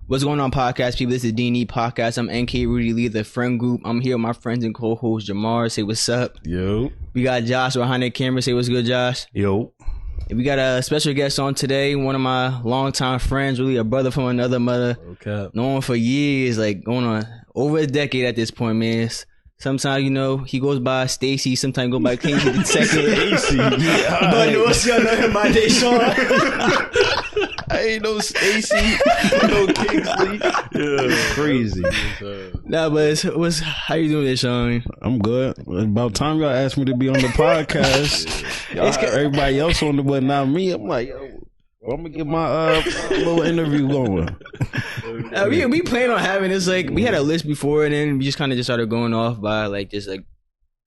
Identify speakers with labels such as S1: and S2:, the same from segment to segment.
S1: What's going on, podcast people? This is D&E Podcast. I'm nkrudi, lead the friend group. I'm here with my friends and co-host Jahmar. Say what's up.
S2: Yo.
S1: We got Josh behind the camera. Say what's good, Josh.
S2: Yo.
S1: And we got a special guest on today. One of my longtime friends, really a brother from another mother.
S2: Okay.
S1: Known him for years, like going on over a decade at this point, man. Sometimes, you know, he goes by Stacy. Sometimes he goes by King the second.
S2: Stacy. Yeah.
S1: But y'all know him by Dashone.
S2: I ain't no Stacy, no Kingsley. Yeah, crazy.
S1: Nah, but how you doing, Dashone?
S3: I'm good. About time y'all asked me to be on the podcast. Y'all, everybody else on the but not me. I'm like, yo, I'm gonna get my little interview going.
S1: We plan on having this. Like, we had a list before, and then we just kind of just started going off by like just like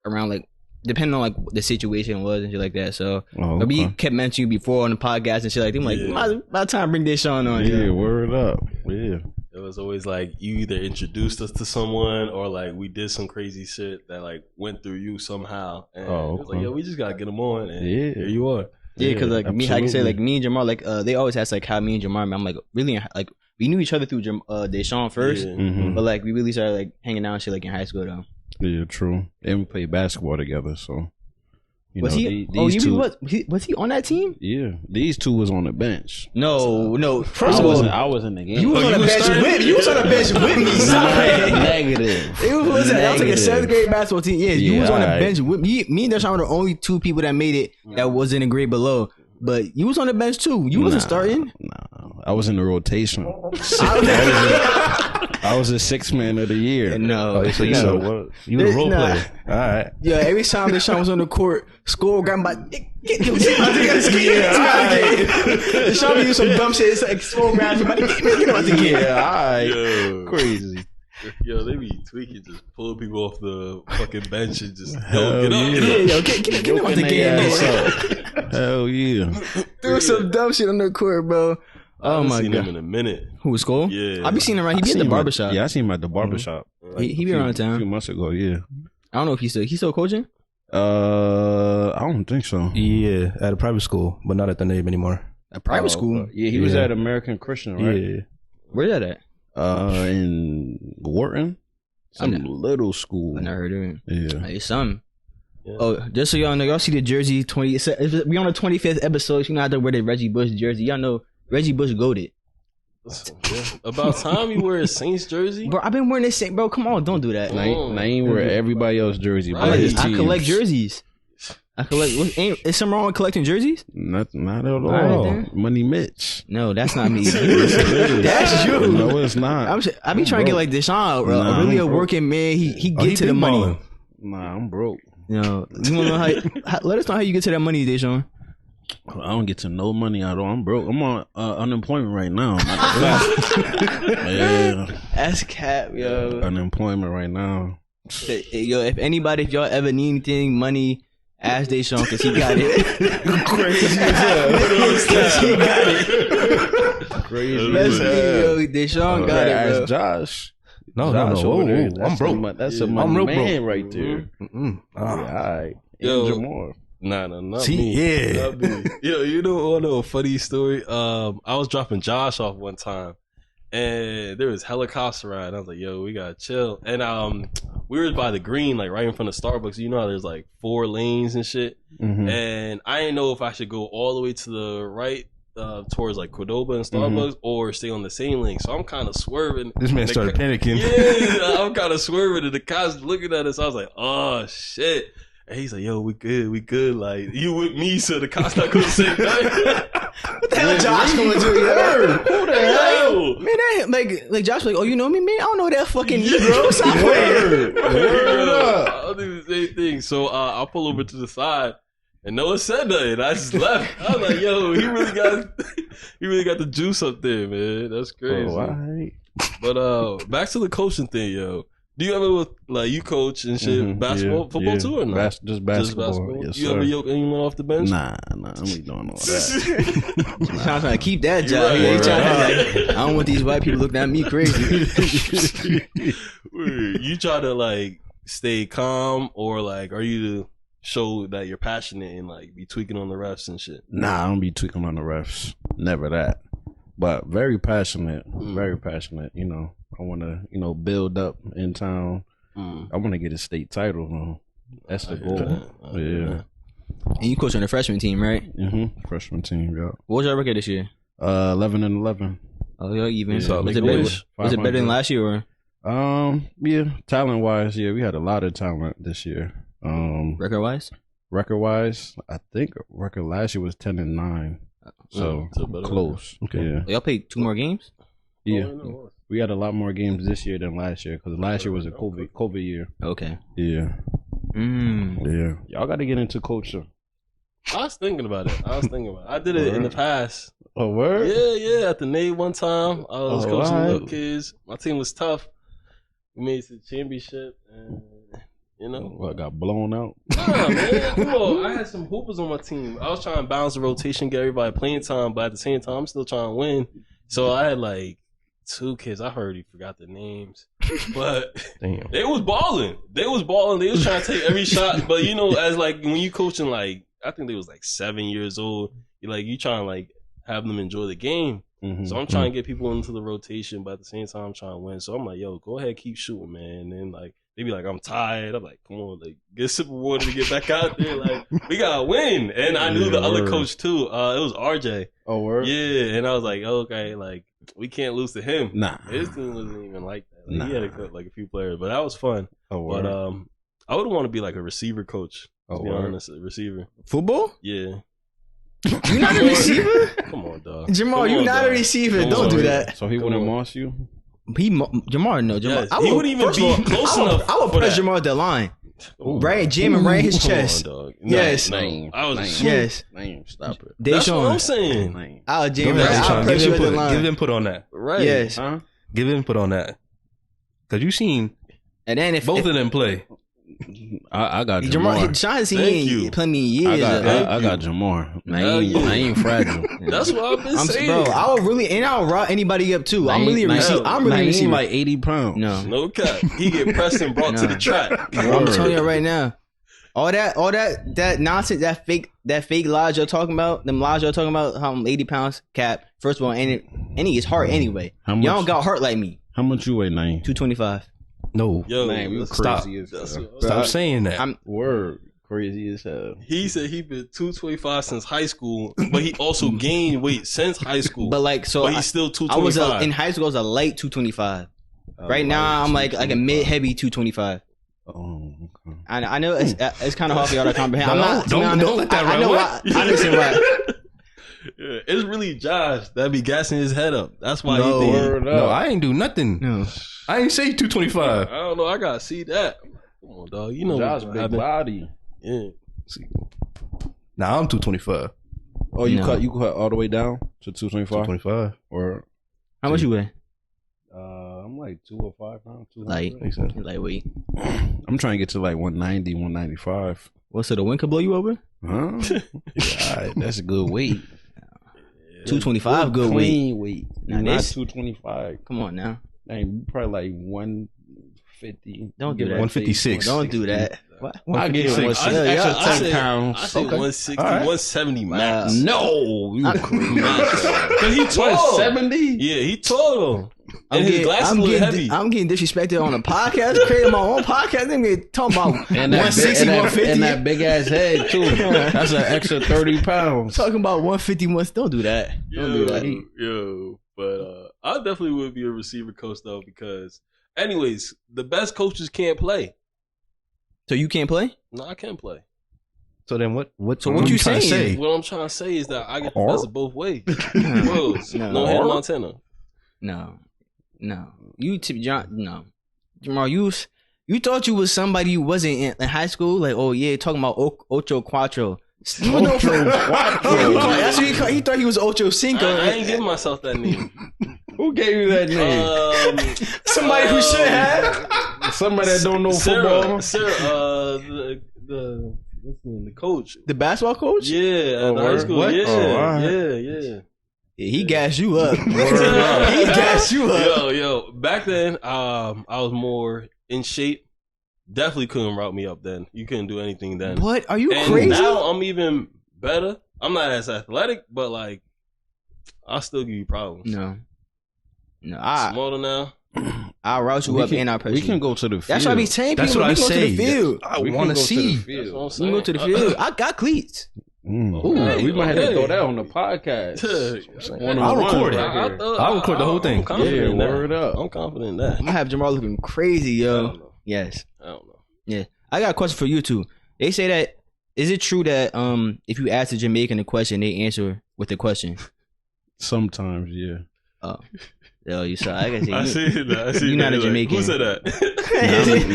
S1: around like depending on like what the situation was and shit like that. So but we kept mentioning you before on the podcast and shit like that. I'm like, about time to bring this on.
S3: Yeah, word up. Yeah.
S2: It was always like you either introduced us to someone or like we did some crazy shit that like went through you somehow. And it was like, yo, we just gotta get them on. And here you are.
S1: Yeah, because like me, like I say, like me and Jahmar, like they always ask like how me and Jahmar, I'm like really like we knew each other through Dashone first, but like we really started like hanging out and shit like in high school though.
S3: Yeah, true. And we played basketball together, so
S1: was he on that team?
S3: Yeah, these two was on the bench.
S1: No.
S3: First of all, I was in the game.
S1: You was on the bench with me. You was on the bench with me.
S3: Negative.
S1: It was that was like a 7th grade basketball team. Yeah, you was on the bench with me. Me and Dashone were the only two people that made it that was in a grade below. But you was on the bench too. You wasn't starting.
S3: No, I was in the rotation. I was a 6th man of the year.
S1: No,
S3: so you know what? You were a role player. All right.
S1: Yeah, every time Dashone was on the court, school got my Dashone be do some dumb shit. It's like school grabs him. Get about the game.
S3: Yeah, all right. Crazy.
S2: Yo, they be tweaking, just pulling people off the fucking bench and just get
S1: him out the game.
S3: Hell yeah.
S1: Threw some dumb shit on the court, bro. Oh my god.
S2: I haven't seen him in a minute.
S1: Who was Cole?
S2: Yeah.
S1: I be seeing him right. He be in the barbershop.
S3: Yeah, I seen him at the barbershop.
S1: He be around town.
S3: A few months ago, yeah.
S1: I don't know if he's still coaching.
S3: I don't think so.
S4: Yeah, at a private school, but not at the name anymore.
S1: A private school?
S3: Yeah, he was at American Christian, right?
S4: Yeah.
S1: Where's that at?
S3: In Wharton. Some little school.
S1: I never heard of it.
S3: Yeah.
S1: It's something. Yeah. Oh, just so y'all know, y'all see the jersey 20. We on the 25th episode. You know how to wear the Reggie Bush jersey. Y'all know Reggie Bush goated.
S2: About time you wear a Saints jersy,
S1: bro. I've been wearing this Saint, bro. Come on, don't do that.
S3: I ain't wear everybody else's jersey.
S1: Right. I collect jerseys. Is something wrong with collecting jerseys?
S3: Not at all. Money Mitch.
S1: No, that's not me. That's you.
S3: No, it's not.
S1: I be trying to get like Dashone, bro. Really a working man. He get to the money.
S3: Nah, I'm broke.
S1: No, you wanna know how? Let us know how you get to that money, Dashone.
S3: I don't get to no money at all. I'm broke. I'm on unemployment right now. Yeah,
S1: that's cap, yo.
S3: Unemployment right now.
S1: Yo, if y'all ever need anything, money, ask Dashone because he got it.
S3: Crazy as hell.
S1: He got it.
S3: Crazy.
S1: Yo, Dashone got it, bro.
S3: Ask Josh.
S4: No.
S3: I'm broke. That's a money man right there.
S4: All
S3: right.
S2: Yo,
S3: Jahmar.
S2: Nah, not me.
S4: Yeah.
S2: Not me. Yo, you know a funny story? I was dropping Josh off one time, and there was helicopter ride. I was like, yo, we gotta chill. And we were by the green, like right in front of Starbucks. You know how there's like 4 lanes and shit. And I didn't know if I should go all the way to the right towards like Cordoba and Starbucks or stay on the same lane. So I'm kind of swerving.
S4: This man started panicking.
S2: Yeah, I'm kind of swerving, and the cops looking at us. I was like, oh shit. And he's like, yo, we good. Like, you with me, so the cops not gonna say nothing.
S1: What the hell Josh gonna do? Who the hell? Man, that, like Josh like, oh, you know me, man? I don't know that fucking Negro. Stop playing.
S2: I'll do the same thing. So I'll pull over to the side, and no one said nothing. I just left. I was like, yo, he really got the juice up there, man. That's crazy.
S3: Oh, all right.
S2: But back to the coaching thing, yo. Do you ever, like, you coach and shit, basketball, football too, or not?
S3: Just basketball. Yes,
S2: you
S3: sir.
S2: ever yoke anyone off the bench?
S3: Nah, I ain't doing all that.
S1: He's trying to keep that job. I don't want these white people looking at me crazy.
S2: You try to, like, stay calm, or, like, are you to show that you're passionate and, like, be tweaking on the refs and shit?
S3: Nah, I don't be tweaking on the refs. Never that. but very passionate. Very passionate. You know, I want to build up in town. I want to get a state title. Though. That's the goal. Yeah.
S1: And you coach on the freshman team, right?
S3: Freshman team. Yeah.
S1: What was your record this year?
S3: 11-11.
S1: Oh, you're even.
S3: Yeah.
S1: Was it better than last year? Or?
S3: Yeah. Talent wise, yeah, we had a lot of talent this year.
S1: Record wise,
S3: I think record last year was 10-9. So close.
S4: Okay.
S3: Yeah.
S1: Y'all played 2 more games.
S3: Yeah. We had a lot more games this year than last year because last year was a COVID year.
S1: Okay.
S3: Yeah. Yeah. Y'all got to get into coaching.
S2: I was thinking about it. I did it in the past.
S3: Oh, word?
S2: Yeah. At the Navy one time, I was coaching little kids. My team was tough. We made it to the championship, and
S3: I got blown out.
S2: Nah, man, come on. I had some hoopers on my team. I was trying to balance the rotation, get everybody playing time, but at the same time, I'm still trying to win. So I had like 2 kids. I already forgot the names, but
S4: Damn.
S2: they was balling. They was trying to take every shot. But as like when you coaching, like I think they was like 7 years old. You trying to like have them enjoy the game. So I'm trying to get people into the rotation, but at the same time, I'm trying to win. So I'm like, yo, go ahead, keep shooting, man. And then like they be like, I'm tired. I'm like, come on, like get a sip of water to get back out there. Like we gotta win. And I knew the other coach too. It was RJ.
S3: Oh, word?
S2: Yeah, and I was like, okay, like we can't lose to him.
S3: Nah.
S2: His team wasn't even like that. Like, he had to cut like a few players, but that was fun.
S3: Oh, word?
S2: But I would want to be like a receiver coach. To
S3: Oh,
S2: be
S3: word?
S2: honest, a receiver.
S1: Football?
S2: Yeah.
S1: You're not a receiver?
S2: Come on, dog.
S1: Jamar, you're not a receiver. Don't do that.
S3: So he wouldn't moss you?
S1: Jamar, no. Jamar,
S2: Yes, he wouldn't even be close enough.
S1: I would press Jamar at the line. Right, jamming right in his chest.
S2: Come on, dog.
S1: Yes.
S2: No. I was
S1: Yes.
S3: Stop it.
S2: That's what I'm
S1: Dashone,
S2: saying.
S1: I'll
S4: Go
S1: jam
S4: ahead,
S1: right. I'll
S4: Deshaun.
S1: press you at the
S4: Give
S1: line.
S4: input on that.
S2: Right.
S1: Yes.
S3: Huh?
S4: Give input on that. Because you seen
S1: And then if
S4: both of them play.
S3: I got
S1: Jamar,
S3: Jamar.
S1: Sean has
S2: Thank
S1: seen
S2: you.
S1: plenty of years.
S3: I got Jamar. I ain't fragile.
S2: That's what I've been saying.
S1: Bro, I would really, and I'll route anybody up too. I'm really a receiver. I'm really a receiver.
S3: like 80 pounds.
S1: No,
S2: cap. He get pressed and brought to the track.
S1: I'm telling you right now. All that nonsense, that fake lies you're talking about, them lies you're talking about, how I'm 80 pounds, cap. First of all, and it's heart anyway.
S3: How much?
S1: Y'all don't got heart like me.
S3: How much you weigh, Naeem?
S1: 225.
S4: No.
S2: Yo,
S3: Man, we
S4: Stop.
S3: crazy as hell.
S4: Stop saying that.
S3: Word. Crazy as hell.
S2: he said he been 225 since high school, but he also gained weight since high school.
S1: But like, so
S2: But he's still
S1: I was
S2: 225.
S1: in high school. I was a light 225. Right now, I'm like a mid heavy 225.
S3: Oh, okay.
S1: I know it's kind of hard for y'all to comprehend. I'm not.
S4: Don't let that
S1: I
S4: run.
S1: know.
S4: What?
S1: I understand why.
S2: Yeah, it's really Josh that be gassing his head up. That's why
S1: No.
S2: he think.
S3: Word
S4: No,
S3: up.
S4: I ain't do nothing.
S1: No.
S4: I ain't say 225.
S2: I don't know. I gotta see that. Come on, dog. You know
S3: Josh
S2: what
S3: big
S2: happened.
S3: body.
S2: Yeah.
S4: Nah, I'm 225.
S3: Oh, you
S1: No.
S3: cut all the way down to 225?
S4: 225.
S3: Or
S1: How much you weigh?
S3: I'm like 205 pounds. 200.
S1: Like,
S4: Makes sense.
S1: lightweight.
S3: I'm trying to get to like 190, 195.
S1: What, so the wind could blow you over?
S3: Huh? Yeah, alright, that's a good weight.
S1: 225, good weight.
S3: Clean weight.
S1: Now
S3: Not
S1: this-
S3: 225.
S1: Come on now.
S3: Dang, probably like 150.
S1: Don't do that.
S4: 156.
S1: Don't do that. What?
S3: I get
S4: 156.
S3: one
S1: Yeah,
S3: extra
S1: I
S3: 10 pounds.
S2: I said
S4: Okay.
S2: 160,
S4: All right.
S2: 170 max.
S3: No, you crazy.
S2: Cause he tall.
S3: 170?
S2: Yeah, he tall. And his glasses look heavy.
S1: I'm getting disrespected on a podcast, creating my own podcast. They be talking about
S3: And that,
S1: 160, 150.
S3: and that big ass head too. That's an extra 30 pounds.
S1: Talking about 150 months. Don't do that. Don't do that.
S2: Yo. But I definitely would be a receiver coach though, because anyways, the best coaches can't play.
S1: So you can't play?
S2: No, I can play.
S4: So then what
S1: So what you
S4: trying to
S1: saying?
S4: say?
S2: What I'm trying to say is that I get the
S3: Or-
S2: best of both ways. Wills,
S1: No.
S2: no Hannah
S3: Or-
S2: Montana.
S1: No. You, John, no. Jamal, you thought you was somebody who wasn't in high school? Like, oh yeah, talking about Ocho Cuatro. That's what he thought he was Ocho Cinco.
S2: I ain't giving myself that name.
S3: Who gave you that name?
S1: Somebody who should have.
S3: Somebody that don't know football.
S2: Sarah, the what's his name? The coach.
S1: The basketball coach?
S2: Yeah, at the high
S3: word?
S2: school.
S3: What?
S2: Yeah,
S3: Oh, all right.
S2: yeah.
S1: Yeah, he gassed you up. He gassed you up.
S2: Yo, back then, I was more in shape. Definitely couldn't route me up then. You couldn't do anything then.
S1: What? Are you
S2: And
S1: crazy?
S2: now I'm even better. I'm not as athletic, but like I'll still give you problems.
S1: No.
S2: Smaller now.
S1: I'll route you up and I'll press
S3: We
S1: you.
S3: can go to the field.
S1: That's what I be saying.
S4: That's
S1: People,
S4: what I
S1: we go
S4: say.
S1: to the field.
S4: I want to see.
S2: That's what I'm
S1: We
S2: saying.
S1: can go to the field. I got cleats.
S3: Ooh,
S2: Hey,
S3: we might have to
S2: hey.
S3: throw that on the podcast.
S4: I'll record it. I'll record the whole thing.
S2: I'm confident
S3: Yeah,
S2: in that.
S3: word up.
S2: I'm confident in that.
S1: I'm gonna have Jahmar looking crazy,
S2: I
S1: yo.
S2: don't know.
S1: Yes.
S2: I don't know.
S1: Yeah. I got a question for you too. They say that is it true that if you ask a Jamaican a question, they answer with the question?
S3: Sometimes, yeah.
S1: Oh. Yo, you saw. I can see.
S2: I see that. I see
S1: You're not
S2: that.
S1: a Jamaican.
S2: Who said that?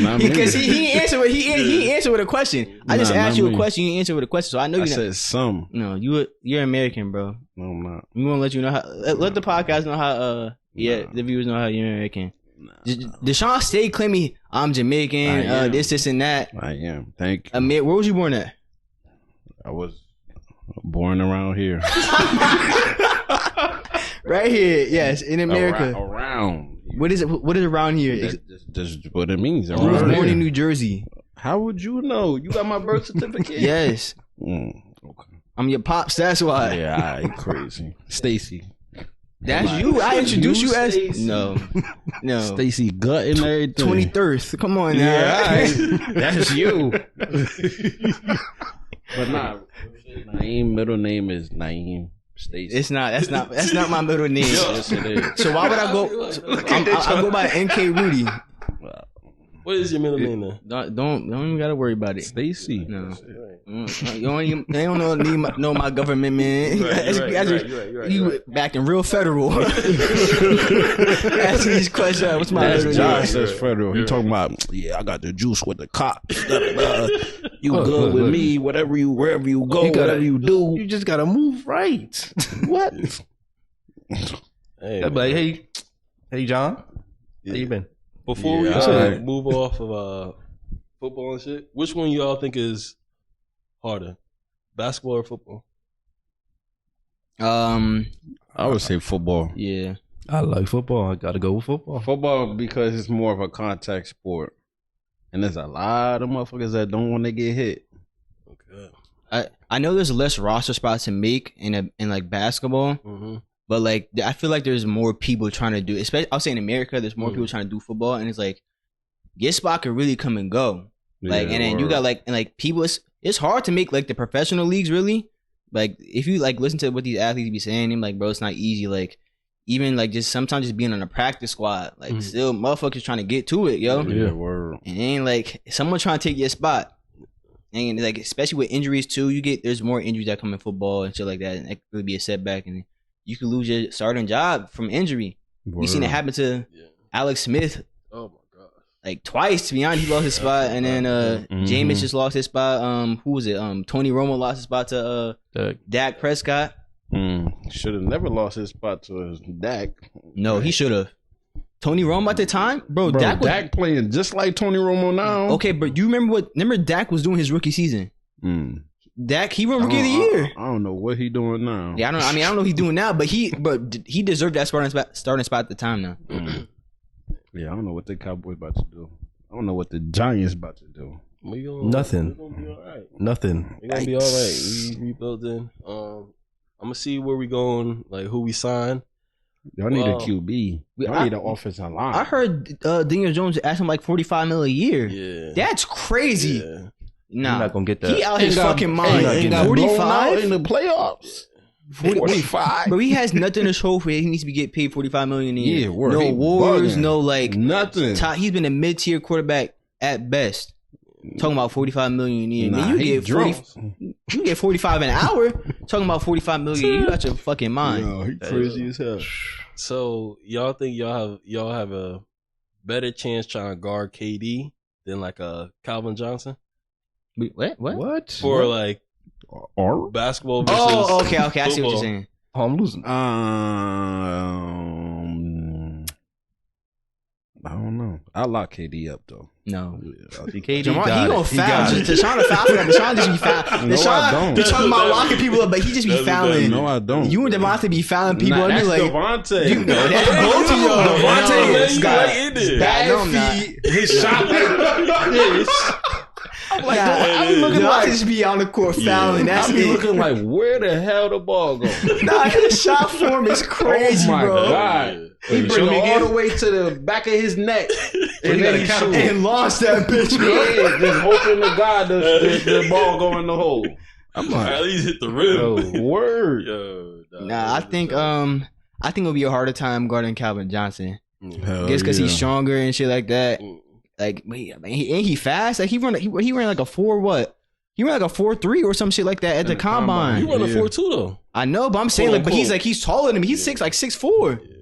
S3: Not me.
S1: Because he answered with he answered with a question. I just
S3: Nah,
S1: asked
S3: not
S1: you a
S3: me.
S1: question. You answered with a question, so I know
S3: I
S1: you're not.
S3: said some.
S1: No, you're American, bro.
S3: No, I'm not.
S1: We want to let you know how. Let the podcast know how. The viewers know how you're American. Dashone stay claiming I'm Jamaican.
S3: I am.
S1: This and that.
S3: I am. Thank you.
S1: Where was you born at?
S3: I was born around here.
S1: Right here, yes, in America.
S3: Around.
S1: What is it? What is around here?
S3: That's what it means.
S1: I was
S3: Around
S1: born
S3: here.
S1: in New Jersey.
S3: How would you know? You got my birth certificate?
S1: Yes,
S3: Okay.
S1: I'm your pops. That's why.
S3: Yeah, you crazy. Stacy.
S1: That's you. I introduced you as
S3: Stacey.
S1: no.
S3: Stacy gut and everything.
S1: 23rd. Come on now.
S3: Yeah, alright. That's you. But nah, Naeem middle name is Naeem Stacy.
S1: It's not. That's not my middle name.
S3: Yes, it is.
S1: So why would I go? I go by nkrudi.
S2: What is your middle name then?
S1: Don't even gotta worry about it.
S3: Stacy.
S1: No. They don't know my government, man.
S2: You're right.
S1: You back in real federal. Asking these questions. What's my
S3: That's
S1: middle
S3: Josh
S1: name?
S3: says federal. He talking about, I got the juice with the cops. You good with me, wherever you go, whatever you do.
S4: You just gotta move right.
S3: What?
S2: Hey,
S4: I'd be like, hey, John, how you been?
S2: before we
S3: alright.
S2: move off of football and shit, which one y'all think is harder, basketball or football?
S3: I would say football.
S1: Yeah.
S4: I like football. I gotta go with football.
S3: Football because it's more of a contact sport. And there's a lot of motherfuckers that don't want to get hit.
S2: Okay.
S1: I know there's less roster spots to make in like basketball,
S2: Mm-hmm.
S1: but like I feel like there's more people trying to do. Especially, I'll say in America, there's more people trying to do football, and it's like your spot can really come and go. Like, and then you got like people. It's hard to make like the professional leagues really. Like if you like listen to what these athletes be saying, I'm like, bro, it's not easy. Like even like just sometimes just being on a practice squad, like still motherfuckers trying to get to it, yo.
S3: Yeah, word.
S1: And it ain't like someone trying to take your spot. And like especially with injuries too, there's more injuries that come in football and shit like that, and it could be a setback, and you could lose your starting job from injury.
S3: Word.
S1: You seen it happen to Alex Smith
S2: Oh my god.
S1: like twice. To be honest, he lost his spot, and then Jameis just lost his spot. Who was it? Tony Romo lost his spot to Dak Prescott.
S3: Should have never lost his spot to his Dak.
S1: No, he should have. Tony Romo at the time, bro. Dak
S3: playing just like Tony Romo now.
S1: Okay, but you remember Dak was doing his rookie season. Dak, he won rookie of the year.
S3: I don't know what he doing now.
S1: Yeah, I don't know what he's doing now, but he deserved that starting spot at the time now.
S3: Yeah, I don't know what the Cowboys about to do. I don't know what the Giants about to do.
S4: Nothing.
S2: We're gonna be all right.
S4: Nothing.
S2: We're gonna be all right. We rebuilding. I'm gonna see where we going, like who we sign.
S3: Y'all need a QB. Y'all need an offensive line.
S1: I heard Daniel Jones asking like $45 million a year.
S2: Yeah.
S1: That's crazy.
S2: Yeah.
S1: Nah,
S4: You're not gonna get that.
S1: He out his fucking mind.
S3: He got blown out
S1: 45
S3: in the playoffs. 45.
S1: But he has nothing to show for it. He needs to be getting paid $45 million a year.
S3: Yeah, word.
S1: No
S3: He
S1: awards,
S3: bugging.
S1: no like
S3: Nothing.
S1: He's been a mid-tier quarterback at best. Talking about $45 million a year.
S3: Nah,
S1: Man, you
S3: he
S1: get
S3: drunk.
S1: you get $45 an hour. Talking about $45 million, you got your fucking mind.
S3: Yo, he crazy as hell.
S2: So y'all think y'all have a better chance trying to guard KD than like a Calvin Johnson
S1: Wait, what?
S2: for like
S3: Or
S2: basketball versus
S1: Oh, okay. I see what
S2: football?
S1: you're saying.
S4: Oh, I'm losing.
S3: I don't know. I lock KD up though.
S1: No.
S4: KD
S1: Jahmar,
S4: got
S1: he gonna
S4: it. He
S1: foul.
S4: got it.
S1: Deshaun foul for that. Deshaun just be fouling.
S3: No, I
S1: Deshaun
S3: don't.
S1: be talking about locking people up, but he just be fouling.
S3: No, I don't.
S1: You and Devontae be fouling people.
S3: Nah,
S1: and
S3: that's
S1: be like,
S3: Devontae.
S1: you know, that's both of y'all.
S2: Devontae
S1: No,
S2: is
S1: Scott.
S2: right in there.
S1: Scott, no, I'm not.
S3: His shot like this. I be looking
S1: I
S3: like
S1: just be on the court fouling. That's
S3: I be
S1: it.
S3: looking like where the hell the ball go?
S1: Nah, his shot form is crazy,
S3: Oh my
S1: bro.
S3: God. He
S2: Wait,
S3: bring
S2: show me
S3: it all
S2: again?
S3: the way to the back of his neck, and then he shoot.
S1: And lost that bitch, bro.
S3: Yeah, just hoping to God the ball go in the hole. I'm
S2: At
S3: like,
S2: least hit the rim.
S3: word.
S2: Yo,
S1: Nah, I think it'll be a harder time guarding Calvin Johnson.
S3: Hell
S1: Just because
S3: yeah.
S1: he's stronger and shit like that. Like, wait, ain't he fast? Like he ran like a 4 what? He ran like a 4.3 or some shit like that at the combine.
S2: You run a 4.2 though.
S1: I know, but I'm saying like, but he's taller than me. He's 6'4".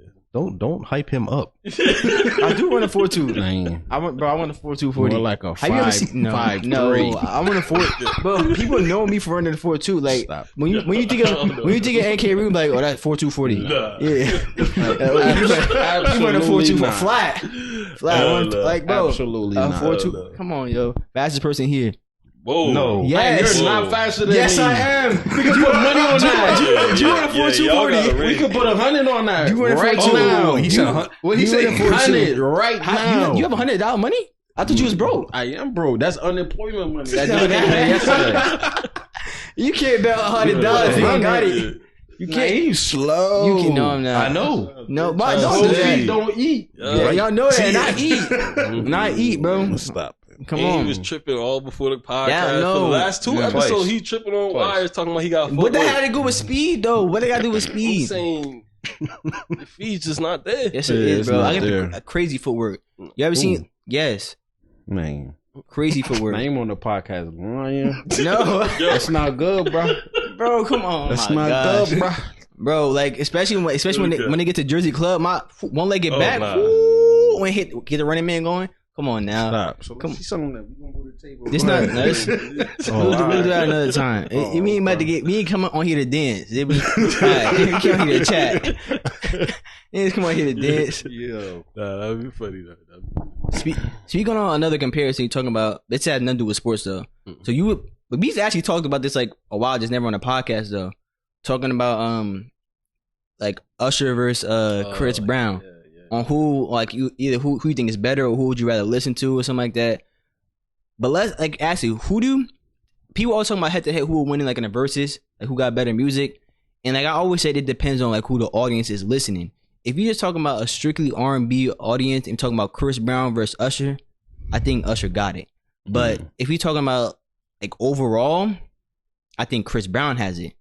S4: Don't hype him up.
S1: I do run a 4.2.
S3: Man.
S1: I want a 4.2
S3: More
S1: 40.
S3: like a
S1: Have you ever
S3: 5,
S1: seen? No,
S3: 5'3".
S1: I want a 4. But people know me for running a 4.2. Like
S3: Stop.
S1: when you think of nkrudi, like, oh, that's 4.2 40.
S2: Nah.
S1: Yeah, you run a 4.2 for flat. Like, bro,
S3: Absolutely
S1: 4.2.
S2: No.
S1: Come on, yo, fastest person here.
S2: Whoa.
S4: No.
S1: Yes,
S3: You're not faster than
S1: yes,
S3: me.
S1: I am.
S3: We can put money on that.
S1: You run a 4.2
S2: y'all gotta
S1: 40.
S2: rate.
S3: We can put 100 on that.
S1: You run a
S3: right
S1: 4.2.
S3: now.
S4: He said
S3: What he
S1: you
S3: said?
S1: run a 4.2.
S3: 100 right now.
S1: You have $100 money? I thought you was broke.
S3: I am broke. That's unemployment money. That's
S1: No,
S3: just yesterday.
S1: You can't bet $100 if you don't got it.
S3: You can't. He's slow.
S1: You can know I'm not.
S4: I know.
S1: No, but
S3: Slow
S1: don't do
S3: feet
S1: that.
S3: don't eat.
S1: Yeah, y'all know that. Not eat. Not eat, bro.
S3: Stop.
S1: Come
S2: And
S1: on.
S2: he was tripping all before the podcast.
S1: Yeah, no.
S2: For the last 2
S3: Yeah,
S2: episodes,
S3: twice.
S2: he tripping on
S3: Twice.
S2: wires talking about he got footwork.
S1: What that had to do with speed, though? What they got to do with
S2: I'm
S1: speed?
S2: saying the feed's just not there.
S1: Yes, it
S3: Yeah,
S1: is,
S3: it's
S1: bro.
S3: not
S1: I
S3: there.
S1: got crazy footwork. You ever seen? Yes,
S3: Man.
S1: crazy footwork.
S3: Name on the podcast, Ryan.
S1: No,
S3: That's not good, bro.
S1: bro, come on.
S3: That's
S1: my
S3: not
S1: gosh.
S3: good, bro.
S1: Bro. Like especially when they get to Jersey Club, my one leg get
S2: Oh,
S1: back.
S2: nah.
S1: Woo, when get the running man going. Come on now.
S3: Stop. So
S1: Come-
S3: let's see something that we gonna go to the table.
S1: This not. No, this,
S3: Oh,
S1: we'll do
S3: alright.
S1: that another time. We ain't about to get. We ain't coming on here to dance. It was, alright, we came on here to chat. We ain't come on here to dance.
S3: Yeah.
S2: Nah, that would be funny though.
S1: Speaking on another comparison, you're talking about. This had nothing to do with sports though. So but we actually talked about this like a while, just never on a podcast though. Talking about like Usher versus Chris Brown.
S2: Yeah.
S1: On who like you either who you think is better or who would you rather listen to or something like that. But let's like ask you, who do people always talking about head to head who are winning like in the verses, like who got better music? And like I always said, it depends on like who the audience is listening. If you're just talking about a strictly R&B audience and talking about Chris Brown versus Usher, I think Usher got it. But if you're talking about like overall, I think Chris Brown has it.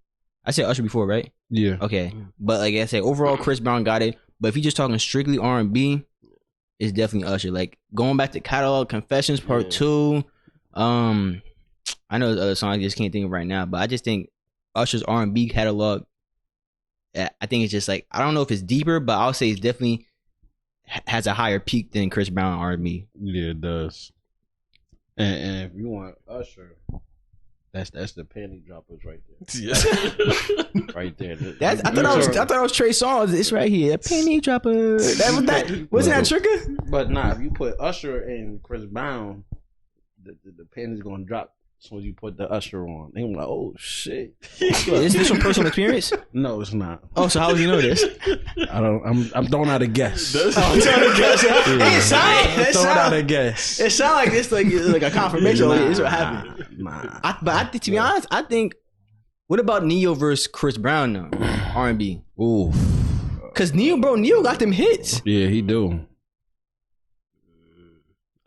S1: I said Usher before, right?
S3: Yeah.
S1: Okay. But like I said, overall Chris Brown got it. But if you're just talking strictly R&B, it's definitely Usher. Like going back to catalog Confessions Part 2. I know the other songs I just can't think of right now, but I just think Usher's R&B catalog, I think it's just like, I don't know if it's deeper, but I'll say it's definitely has a higher peak than Chris Brown R&B.
S3: Yeah, it does. And if you want Usher, that's the panty droppers right there.
S2: Yeah.
S3: Right there.
S1: I thought it was Trey Songz. It's right here. A penny dropper. Wasn't that Trigger?
S3: But nah, if you put Usher and Chris Brown, the panty's gonna drop as soon as you put the Usher on. They gonna be like, oh shit.
S1: Is this from personal experience?
S3: No, it's not.
S1: Oh, so how would you know this?
S3: I don't. I'm throwing out a guess.
S1: I'm trying to guess.
S3: I'm throwing out a guess.
S1: It sounds like this like a confirmation. Like, this is what happened.
S3: Nah.
S1: But to be honest, I think. What about Neo versus Chris Brown though? R&B.
S3: Ooh.
S1: Cause Neo got them hits.
S3: Yeah, he do.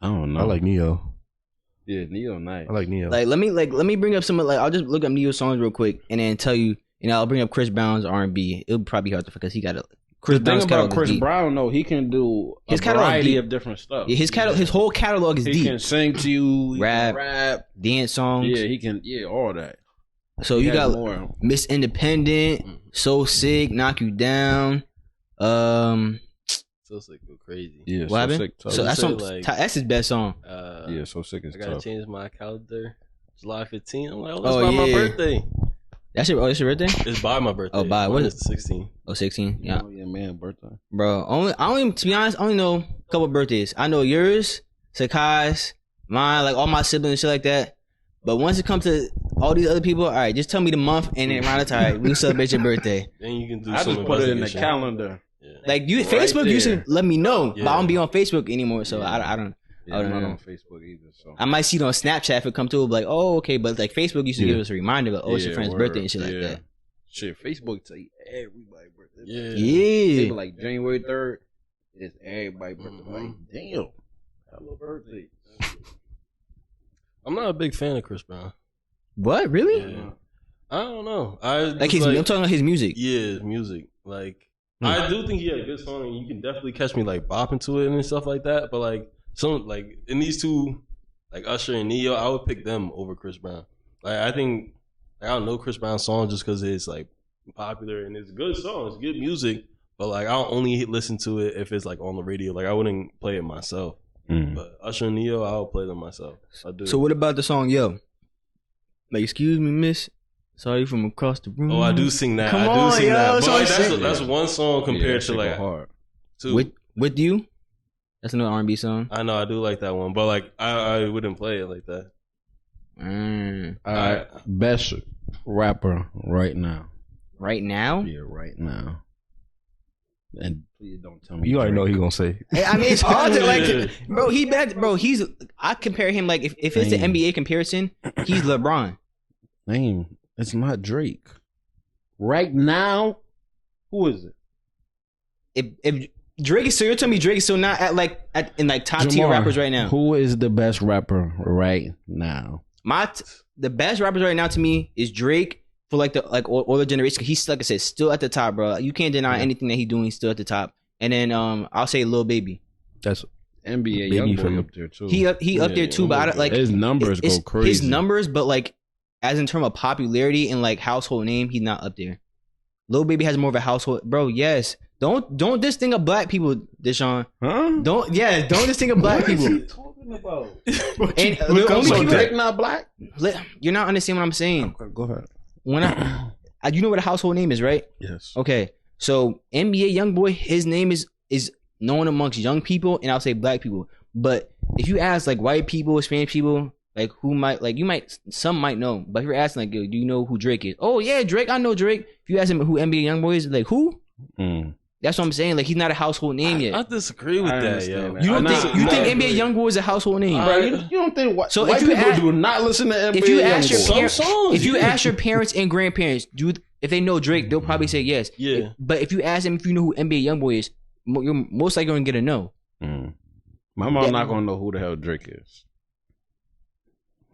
S3: I don't know.
S4: I like Neo.
S3: Yeah, Neo nice.
S4: I like Neo.
S1: Like let me bring up some I'll just look up Neo songs real quick and then tell you. I'll bring up Chris Brown's R&B. It'll probably be hard to because he got a Chris
S3: The
S1: Brown's
S3: thing about
S1: catalog is
S3: Chris
S1: deep.
S3: Brown though, he can do
S1: His
S3: a
S1: catalog
S3: variety
S1: deep.
S3: of different stuff.
S1: Yeah, his whole catalog is
S3: He
S1: deep.
S3: can sing to you, he
S1: Rap.
S3: can rap.
S1: Dance songs.
S3: Yeah, he can. Yeah, all that.
S1: So
S3: He
S1: you
S3: has
S1: got
S3: more.
S1: Miss Independent, So Sick, Knock You Down.
S2: So sick, go crazy.
S3: Yeah,
S1: What
S3: so
S1: happened?
S3: sick. Tough.
S1: So that's
S2: say,
S1: some,
S2: like-
S1: that's his best song.
S3: Yeah, so sick is
S2: I gotta
S3: tough.
S2: change my calendar. July 15th. I'm like, oh, that's
S1: Oh,
S2: by my
S1: yeah.
S2: birthday.
S1: That's your birthday?
S2: It's by my birthday.
S1: Oh, by- what
S2: Mine
S1: is-
S2: is 16.
S1: Oh, 16. Yeah.
S3: Oh yeah, man, birthday.
S1: Bro, to be honest, I only know a couple birthdays. I know yours, Sakai's, mine, like all my siblings and shit like that. But once it comes to all these other people, all right, just tell me the month and then around the time we can celebrate your birthday.
S2: Then you can do
S3: I
S2: some
S3: just put it in the
S2: investigation.
S3: calendar.
S2: Yeah.
S1: Like you,
S3: Right
S1: Facebook
S3: there.
S1: used to let me know, but I
S2: Yeah.
S1: don't be on Facebook anymore, so I don't.
S3: Yeah, I'm not on Facebook either. So
S1: I might see it on Snapchat if it come to it, like, oh, okay, but like Facebook used to give us a reminder, like, oh, it's your friend's birthday and shit like that.
S3: Shit, Facebook tell you everybody's birthday.
S1: Yeah.
S3: They be like January 3rd, it's everybody's birthday. Like, damn, hello birthday.
S2: I'm not a big fan of Chris Brown.
S1: What? Really?
S2: Yeah. I don't know.
S1: I'm talking about his music.
S2: Yeah, his music. Like, I do think he had a good song, and you can definitely catch me like bopping to it and stuff like that. But like in these two, like Usher and Neo, I would pick them over Chris Brown. Like, I think I don't know Chris Brown's song just because it's like popular and it's a good song, it's good music. But like, I'll only listen to it if it's like on the radio. Like, I wouldn't play it myself. But Usher and Neo, I'll play them myself. I do.
S1: So what about the song Yo? Like, excuse me, miss. Sorry from across the room.
S2: Oh, I do sing that.
S1: Come
S2: I do
S1: on,
S2: sing
S1: yo,
S2: that. But like,
S1: that's
S2: one song compared to like
S3: hard.
S1: With You. That's another R&B song.
S2: I know, I do like that one, but like I wouldn't play it like that.
S3: All right, best rapper right now.
S1: Right now?
S3: Yeah, right now. And please don't tell me
S4: you already know what he gonna say.
S1: I mean, it's hard to like, bro. I compare him like if it's the NBA comparison, he's LeBron.
S3: Name. It's not Drake. Right now, who is it?
S1: If Drake is, so you're telling me Drake is still not in top tier rappers right now?
S3: Who is the best rapper right now?
S1: The best rappers right now to me is Drake for all the generation. He's, like I said, still at the top, bro. You can't deny anything that he's doing. He's still at the top. And then I'll say Lil Baby.
S3: That's NBA YoungBoy up there too.
S1: He up there too, but I don't, like
S3: his numbers go crazy.
S1: His numbers, but like as in terms of popularity and like household name, he's not up there. Lil Baby has more of a household, bro. Yes. Don't this thing of black people, Dashone.
S3: Huh?
S1: Don't this thing of black people.
S3: What are you talking about?
S1: And the only people
S3: Drake not black?
S1: You're not understanding what I'm saying.
S3: Okay, go ahead.
S1: When you know what a household name is, right?
S3: Yes.
S1: Okay. So NBA YoungBoy, his name is known amongst young people, and I'll say black people. But if you ask like white people, Hispanic people, like some might know. But if you're asking like, do you know who Drake is? Oh yeah, Drake. I know Drake. If you ask him who NBA YoungBoy is, like who? That's what I'm saying. Like, he's not a household name yet.
S2: I disagree with that, yo.
S1: You don't think NBA YoungBoy is a household name?
S3: Bro, you don't think white people do not listen to NBA YoungBoy?
S1: If you ask your parents and grandparents, if they know Drake, they'll probably say yes.
S2: Yeah.
S1: But if you ask them if you know who NBA YoungBoy is, you're most likely going to get a no.
S3: My mom's not going to know who the hell Drake is.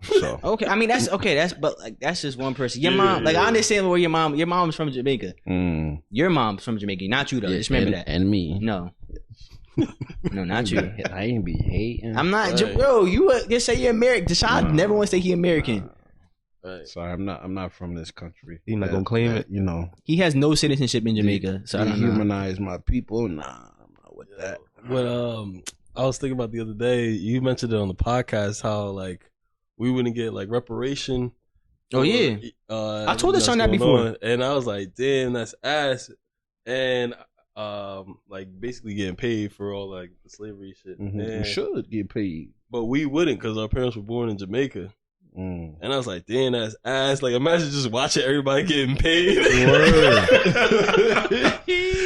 S3: So
S1: okay, I mean that's but like that's just one person. Your mom, like I understand where your mom's from Jamaica. Your mom's from Jamaica, not you though. Just remember that.
S3: And me.
S1: No, not you.
S3: I ain't be hating.
S1: I'm not, bro. You just say you're American. Dashone never want to say he American.
S3: Sorry, I'm not from this country.
S4: He not gonna claim it.
S3: You know,
S1: he has no citizenship in Jamaica. So I don't
S3: humanize my people. Nah, I'm not with that.
S2: But I was thinking about the other day. You mentioned it on the podcast how like we wouldn't get like reparation.
S1: Oh yeah, I told Dashone that before,
S2: and I was like, "Damn, that's ass." And like basically getting paid for all like the slavery shit.
S3: We should get paid,
S2: but we wouldn't because our parents were born in Jamaica. And I was like, "Damn, that's ass!" Like, imagine just watching everybody getting paid.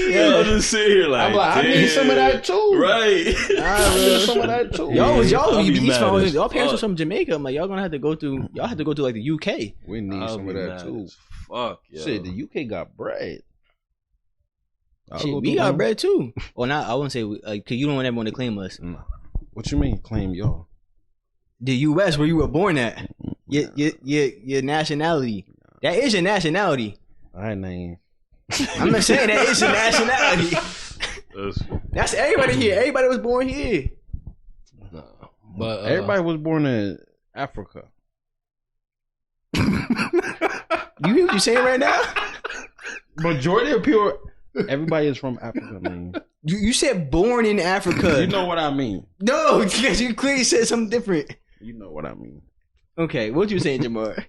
S2: I'm just sitting here like,
S3: I need some of that too.
S2: Right.
S3: I need some of that too.
S1: Y'all parents are from Jamaica. I'm like, y'all have to go through like the UK.
S3: We need some of that too.
S2: Fuck, yo.
S3: Shit, the UK got bread.
S1: Shit, we got bread too. Well, not I wouldn't say like, cause you don't ever want to claim us.
S3: What you mean claim y'all?
S1: The U.S. where you were born at. Your nationality. That is your nationality.
S3: I name.
S1: I'm not saying that is your nationality. That's everybody here. Everybody was born here.
S2: No, but
S3: everybody was born in Africa.
S1: You hear what you're saying right now?
S3: Majority of people, everybody is from Africa, man.
S1: You said born in Africa.
S3: You know what I mean?
S1: No, because you clearly said something different.
S3: You know what I mean.
S1: Okay, what you saying, Jahmar?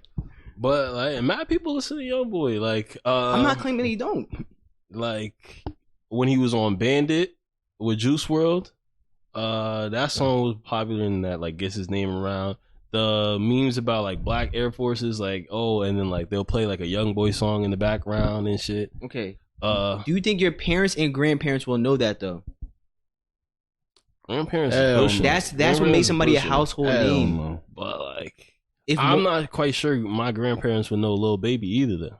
S2: But like, mad people listen to YoungBoy. Like,
S1: I'm not claiming that you don't.
S2: Like when he was on Bandit with Juice WRLD, that song was popular and that like gets his name around. The memes about like black Air Forces, like and then like they'll play like a YoungBoy song in the background and shit.
S1: Okay. Do you think your parents and grandparents will know that though?
S2: Grandparents.
S1: That's what makes somebody a household name.
S3: No.
S2: But like, I'm not quite sure my grandparents would know Lil Baby either. Though.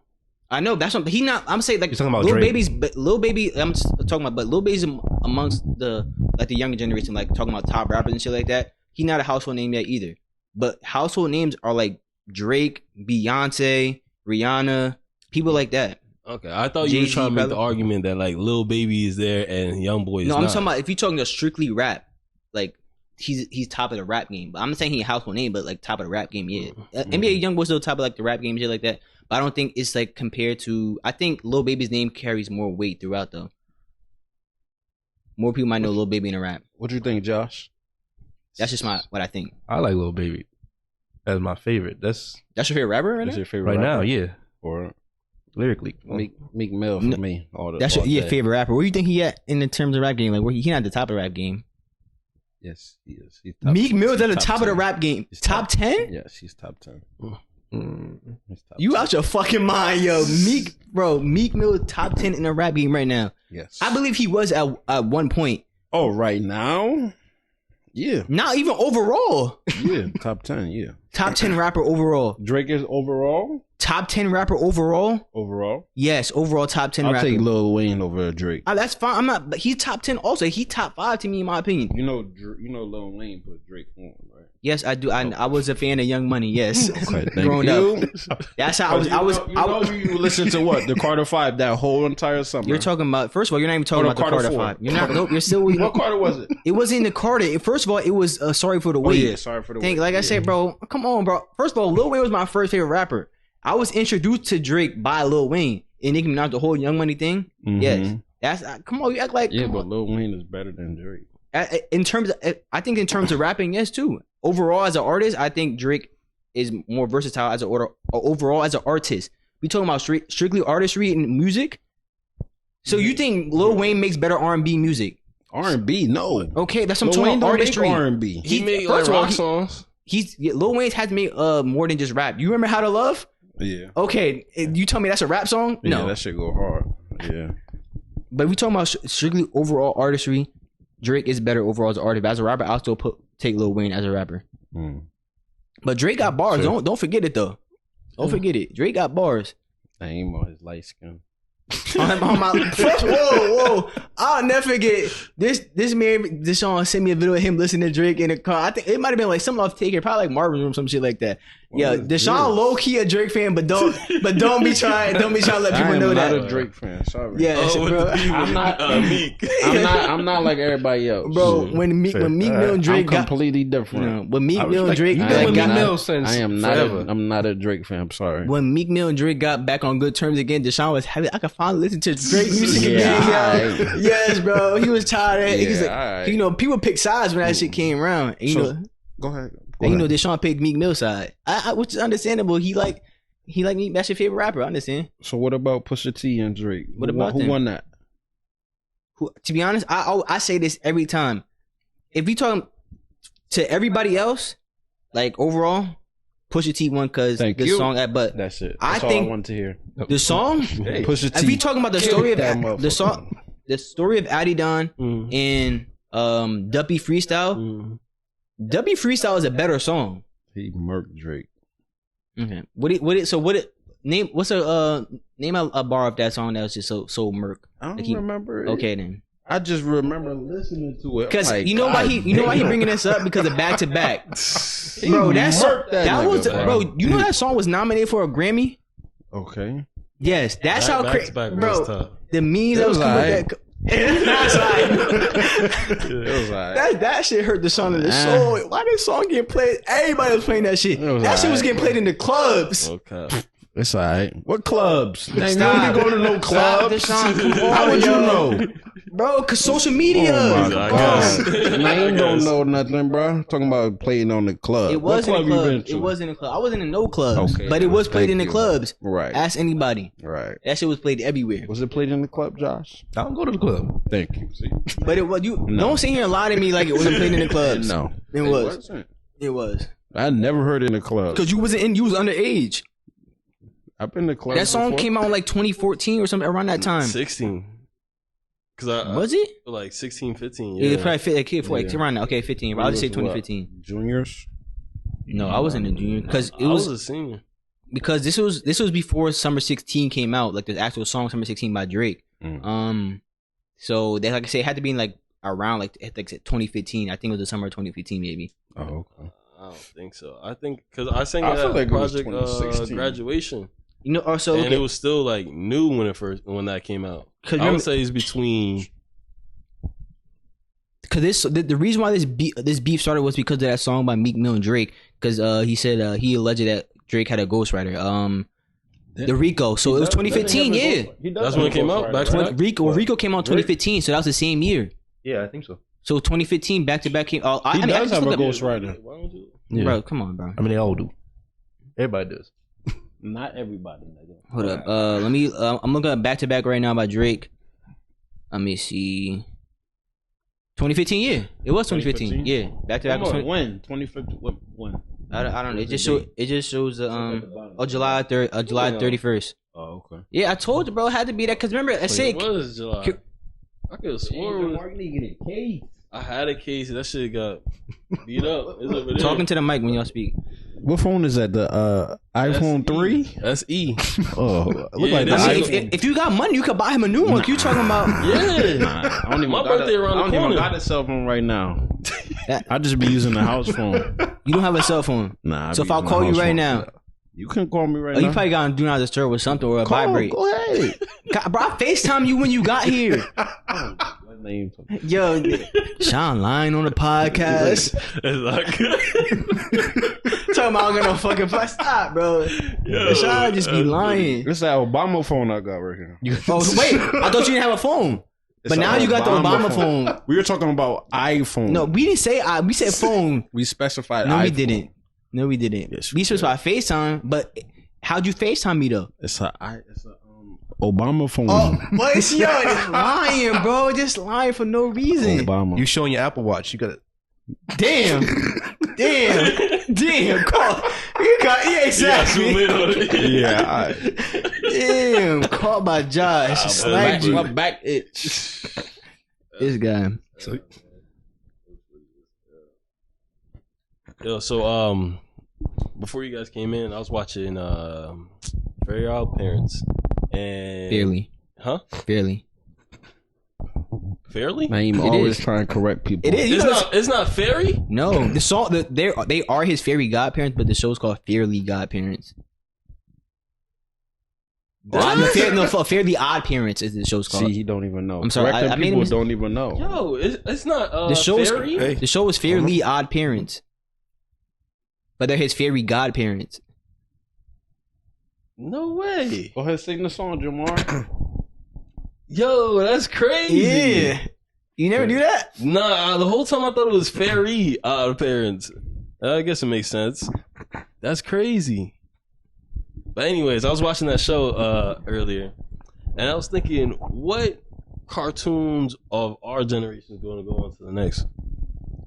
S1: I know that's what he not. I'm saying like
S4: You're talking about
S1: Lil
S4: Drake.
S1: Baby's, but Lil Baby. I'm talking about, but Lil Baby's amongst the younger generation, like talking about top rappers and shit like that. He not a household name yet either. But household names are like Drake, Beyonce, Rihanna, people like that.
S2: Okay, I thought you were trying to make the argument that like Lil Baby is there and YoungBoy is not.
S1: No, I'm talking about if you're talking to strictly rap, like he's top of the rap game. But I'm not saying he's a household name, but like top of the rap game, yeah. NBA YoungBoy's still top of like the rap game, shit like that. But I don't think it's like compared to. I think Lil Baby's name carries more weight throughout though. More people might know Lil Baby in a rap.
S3: What do you think, Josh?
S1: That's just what I think.
S4: I like Lil Baby. That's my favorite. That's
S1: your favorite rapper right now?
S3: Your favorite
S4: right
S3: rapper?
S4: now, yeah.
S3: Or
S4: Lyrically,
S3: Meek Mill for me.
S1: That's your favorite rapper. Where do you think he at in the terms of rap game? Like, where he not at the top of the rap game?
S3: Yes, he is.
S1: Meek Mill's at the top of the rap game. Top 10?
S3: Yes, he's top 10.
S1: You out your fucking mind, yo. Meek Mill top 10 in the rap game right now.
S3: Yes.
S1: I believe he was at one point.
S3: Oh, right now? Yeah.
S1: Not even overall.
S3: Yeah, top 10, yeah.
S1: Top 10 rapper overall.
S3: Drake is overall?
S1: Top 10 rapper overall?
S3: Overall?
S1: Yes, overall top 10 rapper.
S3: I'll take Lil Wayne over Drake.
S1: That's fine. I'm not, but he's top 10 also. He top 5 to me in my opinion.
S3: You know Lil Wayne put Drake on, right?
S1: Yes, I do. I was a fan of Young Money. Yes,
S3: Okay,
S1: growing up. That's how I was.
S3: You listen to what? The Carter 5 that whole entire summer.
S1: You're talking about. First of all, you're not even talking about the Carter 5. You're not. Nope. You're still.
S3: What Carter was it?
S1: It wasn't the Carter. First of all, it was Sorry for the Wait.
S3: Oh yeah, Sorry for the Wait.
S1: Like I said, bro. Come on, bro. First of all, Lil Wayne was my first favorite rapper. I was introduced to Drake by Lil Wayne, and Nicki Minaj, the whole Young Money thing. Mm-hmm. Yes, that's. Come on, you act like.
S3: Yeah, but Lil Wayne is better than Drake.
S1: In terms of, I think in terms of rapping, yes too. Overall, as an artist, I think Drake is more versatile as overall as an artist. We talking about strictly artistry and music. So you think Lil Wayne makes better R&B music?
S3: R&B, no.
S1: Okay, that's what I'm talking about. Artistry.
S3: R&B.
S2: He made like rock songs.
S1: Lil Wayne's had to make more than just rap. You remember How to Love?
S3: Yeah.
S1: Okay, you tell me that's a rap song?
S3: Yeah,
S1: no,
S3: that shit go hard. Yeah.
S1: But we talking about strictly overall artistry. Drake is better overall as an artist. But as a rapper, I'll still take Lil Wayne as a rapper. But Drake got bars. Sure. Don't forget it though. Don't forget it. Drake got bars.
S3: I ain't on his light skin.
S1: Whoa! I'll never forget this man. Dashone sent me a video of him listening to Drake in the car. I think it might have been like something off Take It, probably like Marvin's Room, some shit like that. Yeah, Dashone low key a Drake fan, but don't be trying to let people know that.
S3: I'm not a Drake fan. Sorry.
S1: Yeah, bro.
S3: I'm not Meek. I'm not like everybody else,
S1: bro. When Meek Mill and Drake
S3: got completely different.
S1: When Meek Mill and Drake,
S3: I am not. I'm not a Drake fan. I'm sorry.
S1: When Meek Mill and Drake got back on good terms again, Dashone was happy. I could finally listen to Drake music again. Yes, bro. He was tired of it. He's like, people pick sides when that shit came around. And,
S3: go ahead.
S1: Dashone picked Meek Mill's side, which is understandable. He like Meek. That's your favorite rapper. I understand.
S3: So what about Pusha T and Drake?
S1: What about
S3: who won that?
S1: To be honest, I say this every time. If we talk to everybody else, like overall, Pusha T won because the song. But
S3: that's it.
S1: I think
S3: I want to hear
S1: the song.
S3: Pusha T.
S1: If we talking about the story of the song, the story of Adidon and Duppy Freestyle. Duppy Freestyle is a better song.
S3: He murked Drake.
S1: Okay. What's a name a bar of that song that was just so murk?
S3: I don't remember it.
S1: Okay then.
S3: I just remember listening to it.
S1: Because you know why he bringing this up? Because of Back to Back. Bro, that was bro. You know that song was nominated for a Grammy?
S3: Okay.
S1: Yes, that's how crazy. Bro, the memes
S3: that was
S1: coming back.
S3: That
S1: that shit hurt the song in the soul. Why this song getting played? Everybody was playing that shit. That shit was getting played in the clubs.
S3: Okay. It's alright. What clubs?
S1: You don't be going to no clubs.
S3: How would you know?
S1: Bro, cause social media.
S3: Oh my God. Man, you don't know nothing, bro. Talking about playing on the club.
S1: It was in the club. It wasn't in the club. I wasn't in no clubs. Okay, but it was played in the clubs.
S3: Right.
S1: Ask anybody.
S3: Right.
S1: That shit was played everywhere.
S3: Was it played in the club, Josh?
S4: I don't go to the club.
S3: Thank you. See?
S1: But it was don't sit here and lie to me like it wasn't played in the clubs.
S3: No.
S1: It was. It was.
S3: I never heard it in the club.
S1: Cause you was underage.
S3: I've been to clubs.
S1: That song came out in like 2014 or something around that time.
S2: 16. Cause
S1: was it
S2: like 16, 15?
S1: Yeah, probably like around now. Okay, 15. I'll just say 2015.
S3: Juniors?
S1: No, I wasn't a junior because
S2: I was a senior.
S1: Because this was before Summer 16 came out, like the actual song Summer 16 by Drake. So they, like I say, it had to be in like around like 2015. I think it was the summer of 2015 maybe.
S3: Oh, okay.
S2: I don't think so. I think because I sang that like project graduation.
S1: You know, also
S2: and it was still like new when that came out. I would say it's between.
S1: Because the reason why this beef started was because of that song by Meek Mill and Drake. Because he said he alleged that Drake had a ghostwriter. The Rico. So it was 2015. Yeah,
S2: that's when it came out.
S1: Rico came out 2015. So that was the same year.
S4: Yeah, I think so.
S1: So 2015 back to back came.
S3: He does have a ghostwriter.
S1: Yeah. Bro, come on, bro.
S4: I mean, they all do. Everybody does.
S3: Not everybody.
S1: Hold up. Let me. I'm looking at back to back right now by Drake. Let me see. 2015. Yeah, it was 2015. Yeah, back to back.
S3: When 2015? When?
S1: I don't know. It just shows July 31st.
S3: Oh, okay.
S1: Yeah, I told you, bro. It had to be that because remember I said
S2: it was July. I could have sworn I had a case. That shit got beat up.
S1: Talking to the mic when y'all speak.
S3: What phone is that? The iPhone 3?
S2: SE.
S3: Oh, look like that.
S1: If you got money, you could buy him a new one. You talking about?
S2: Yeah.
S3: Nah, I don't even
S2: My birthday around the corner.
S3: I don't even got a cell phone right now. I just be using the house phone.
S1: You don't have a cell phone.
S3: Nah.
S1: So if I call you right now.
S3: You can call me right now.
S1: You probably got to do not disturb or something or a vibrate.
S3: Go ahead.
S1: Bro, I FaceTime you when you got here. Yo, Sean lying on the podcast.
S2: It's not good.
S1: Talking about I'm gonna fucking plus stop, bro. Yo, Sean just be lying.
S3: This is that Obama phone I got right here.
S1: Oh wait, I thought you didn't have a phone. But now you got the Obama phone.
S3: We were talking about iPhone.
S1: No, we didn't say we said phone.
S3: We specified
S1: No,
S3: iPhone.
S1: we didn't. No, we didn't.
S3: Yes,
S1: we specified FaceTime, but how'd you FaceTime me though?
S3: It's a Obama phone.
S1: Oh, but it's just lying, bro. Just lying for no reason.
S3: Obama.
S4: You showing your Apple Watch? You got it.
S1: Damn. Call. You got exactly.
S3: Yeah.
S1: Damn. Caught by Josh. Snagged you.
S3: My back itch.
S1: This guy.
S2: Yo, so before you guys came in, I was watching Very Odd Parents and
S1: Fairly.
S2: Huh?
S1: Fairly.
S3: Naeem always trying to correct people.
S1: It is.
S2: It's not fairy.
S1: No, the song they are his fairy godparents, but the show's called Fairly Godparents. Fairly Odd Parents is the show's called.
S3: See, he don't even know.
S1: I'm sorry, I mean,
S3: people don't even know.
S2: Yo, it's not
S1: the show.
S2: fairy.
S1: The show is Fairly Odd Parents, but they're his fairy godparents.
S2: No way.
S3: Go ahead, sing the song, Jahmar.
S2: Yo, that's crazy.
S1: Yeah. You never do that?
S2: Nah, the whole time I thought it was Fairy Odd Parents. I guess it makes sense. That's crazy. But anyways, I was watching that show earlier, and I was thinking, what cartoons of our generation is going to go on to the next?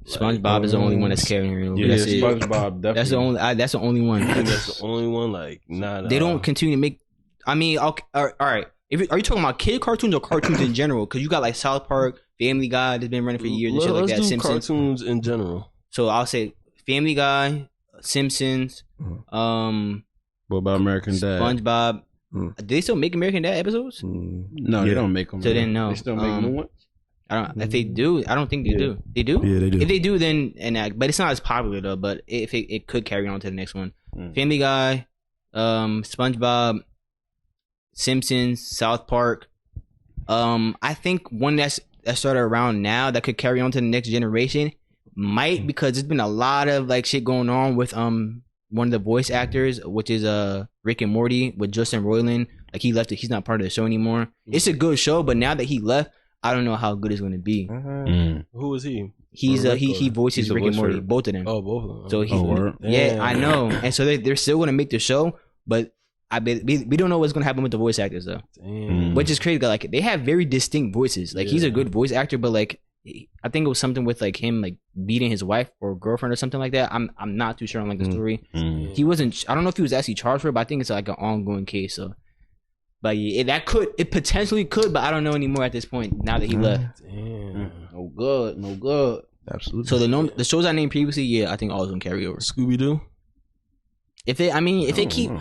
S1: SpongeBob is the only one that's carrying it.
S3: Yeah, SpongeBob definitely.
S1: That's the only one.
S2: I think that's the only one. Like, nah.
S1: They don't continue to make. I mean, all right. Are you talking about kid cartoons or cartoons in general? Because you got like South Park, Family Guy that's been running for years and shit like that.
S2: Let's do
S1: Simpsons.
S2: cartoons in general.
S1: So I'll say Family Guy, Simpsons.
S3: What about American Dad?
S1: SpongeBob. Do they still make American Dad episodes?
S3: No, they don't make them.
S1: So then no.
S3: They still make new ones.
S1: If they do, I don't think they do. They do?
S4: Yeah, they do.
S1: If they do, then but it's not as popular though. But if it could carry on to the next one. Family Guy, SpongeBob, Simpsons, South Park. I think one that started around now that could carry on to the next generation might, because there's been a lot of like shit going on with one of the voice actors, which is Rick and Morty with Justin Roiland. Like he left it, he's not part of the show anymore. It's a good show, but now that he left, I don't know how good it's going to be.
S2: Who is he?
S1: He voices Rick and Morty, both of them.
S2: Oh, both of them.
S1: So yeah, I know. And so they're still going to make the show, but I bet we don't know what's going to happen with the voice actors though. Which is crazy. Like they have very distinct voices. Like he's a good voice actor, but like I think it was something with like him like beating his wife or girlfriend or something like that. I'm not too sure on like the story. He wasn't. I don't know if he was actually charged for it, but I think it's like an ongoing case. So But yeah, it potentially could, but I don't know anymore at this point. Now that he left.
S2: Damn.
S3: No good.
S4: Absolutely.
S1: So the shows I named previously, yeah, I think all of them carry over.
S2: Scooby Doo.
S1: If they keep.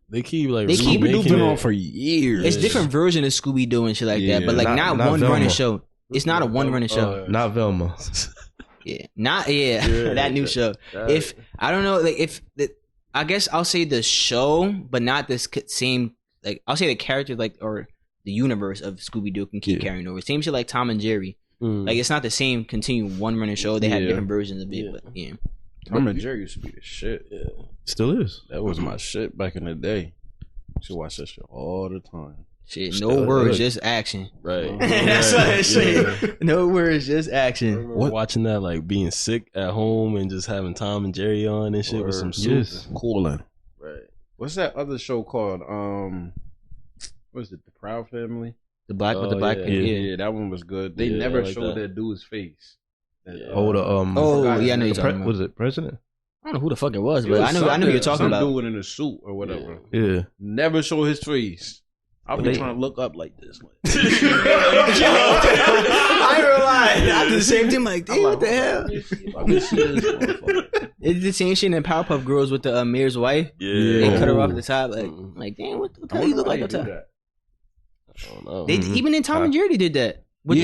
S2: They keep like
S3: Scooby-Doo been on for years.
S1: It's different version of Scooby Doo and shit like that, but like not one
S4: Velma.
S1: running show. It's not a one running show.
S4: Not Velma.
S1: Yeah, that new show. If I don't know, like I guess I'll say the show, but not this same. Like I'll say the character, like or the universe of Scooby Doo can keep carrying over. Same shit like Tom and Jerry. Like it's not the same continued one running show. They had different versions of it, but yeah.
S3: Tom and Jerry used to be the shit.
S2: Yeah.
S4: Still is.
S3: That was my shit back in the day. Used to watch that shit all the time.
S1: Shit, no words, just action.
S2: Right.
S1: That's what I say. No words, just action.
S2: Watching that, like being sick at home and just having Tom and Jerry on and shit with some soup.
S4: Yes.
S3: Cooling.
S2: Right.
S3: What's that other show called? What is it? The Proud Family?
S1: The black with the black.
S3: Yeah, that one was good. They never
S2: like
S3: showed
S2: that.
S3: that dude's face.
S4: Oh, the
S1: Oh yeah, I know you're talking about.
S4: was it president?
S1: I don't know who the fuck it was, but I know who you're talking about.
S3: Some dude in a suit or whatever.
S4: Yeah.
S3: Never show his face. I've been trying to look up like this.
S1: I ain't gonna lie. After the same thing, like, damn, what the hell? It's the same shit in Powerpuff Girls with the mayor's wife.
S2: Yeah.
S1: They cut her off at the top. Like damn, what the hell you look like at the top?
S2: I don't know.
S1: They even in Tom and Jerry did that with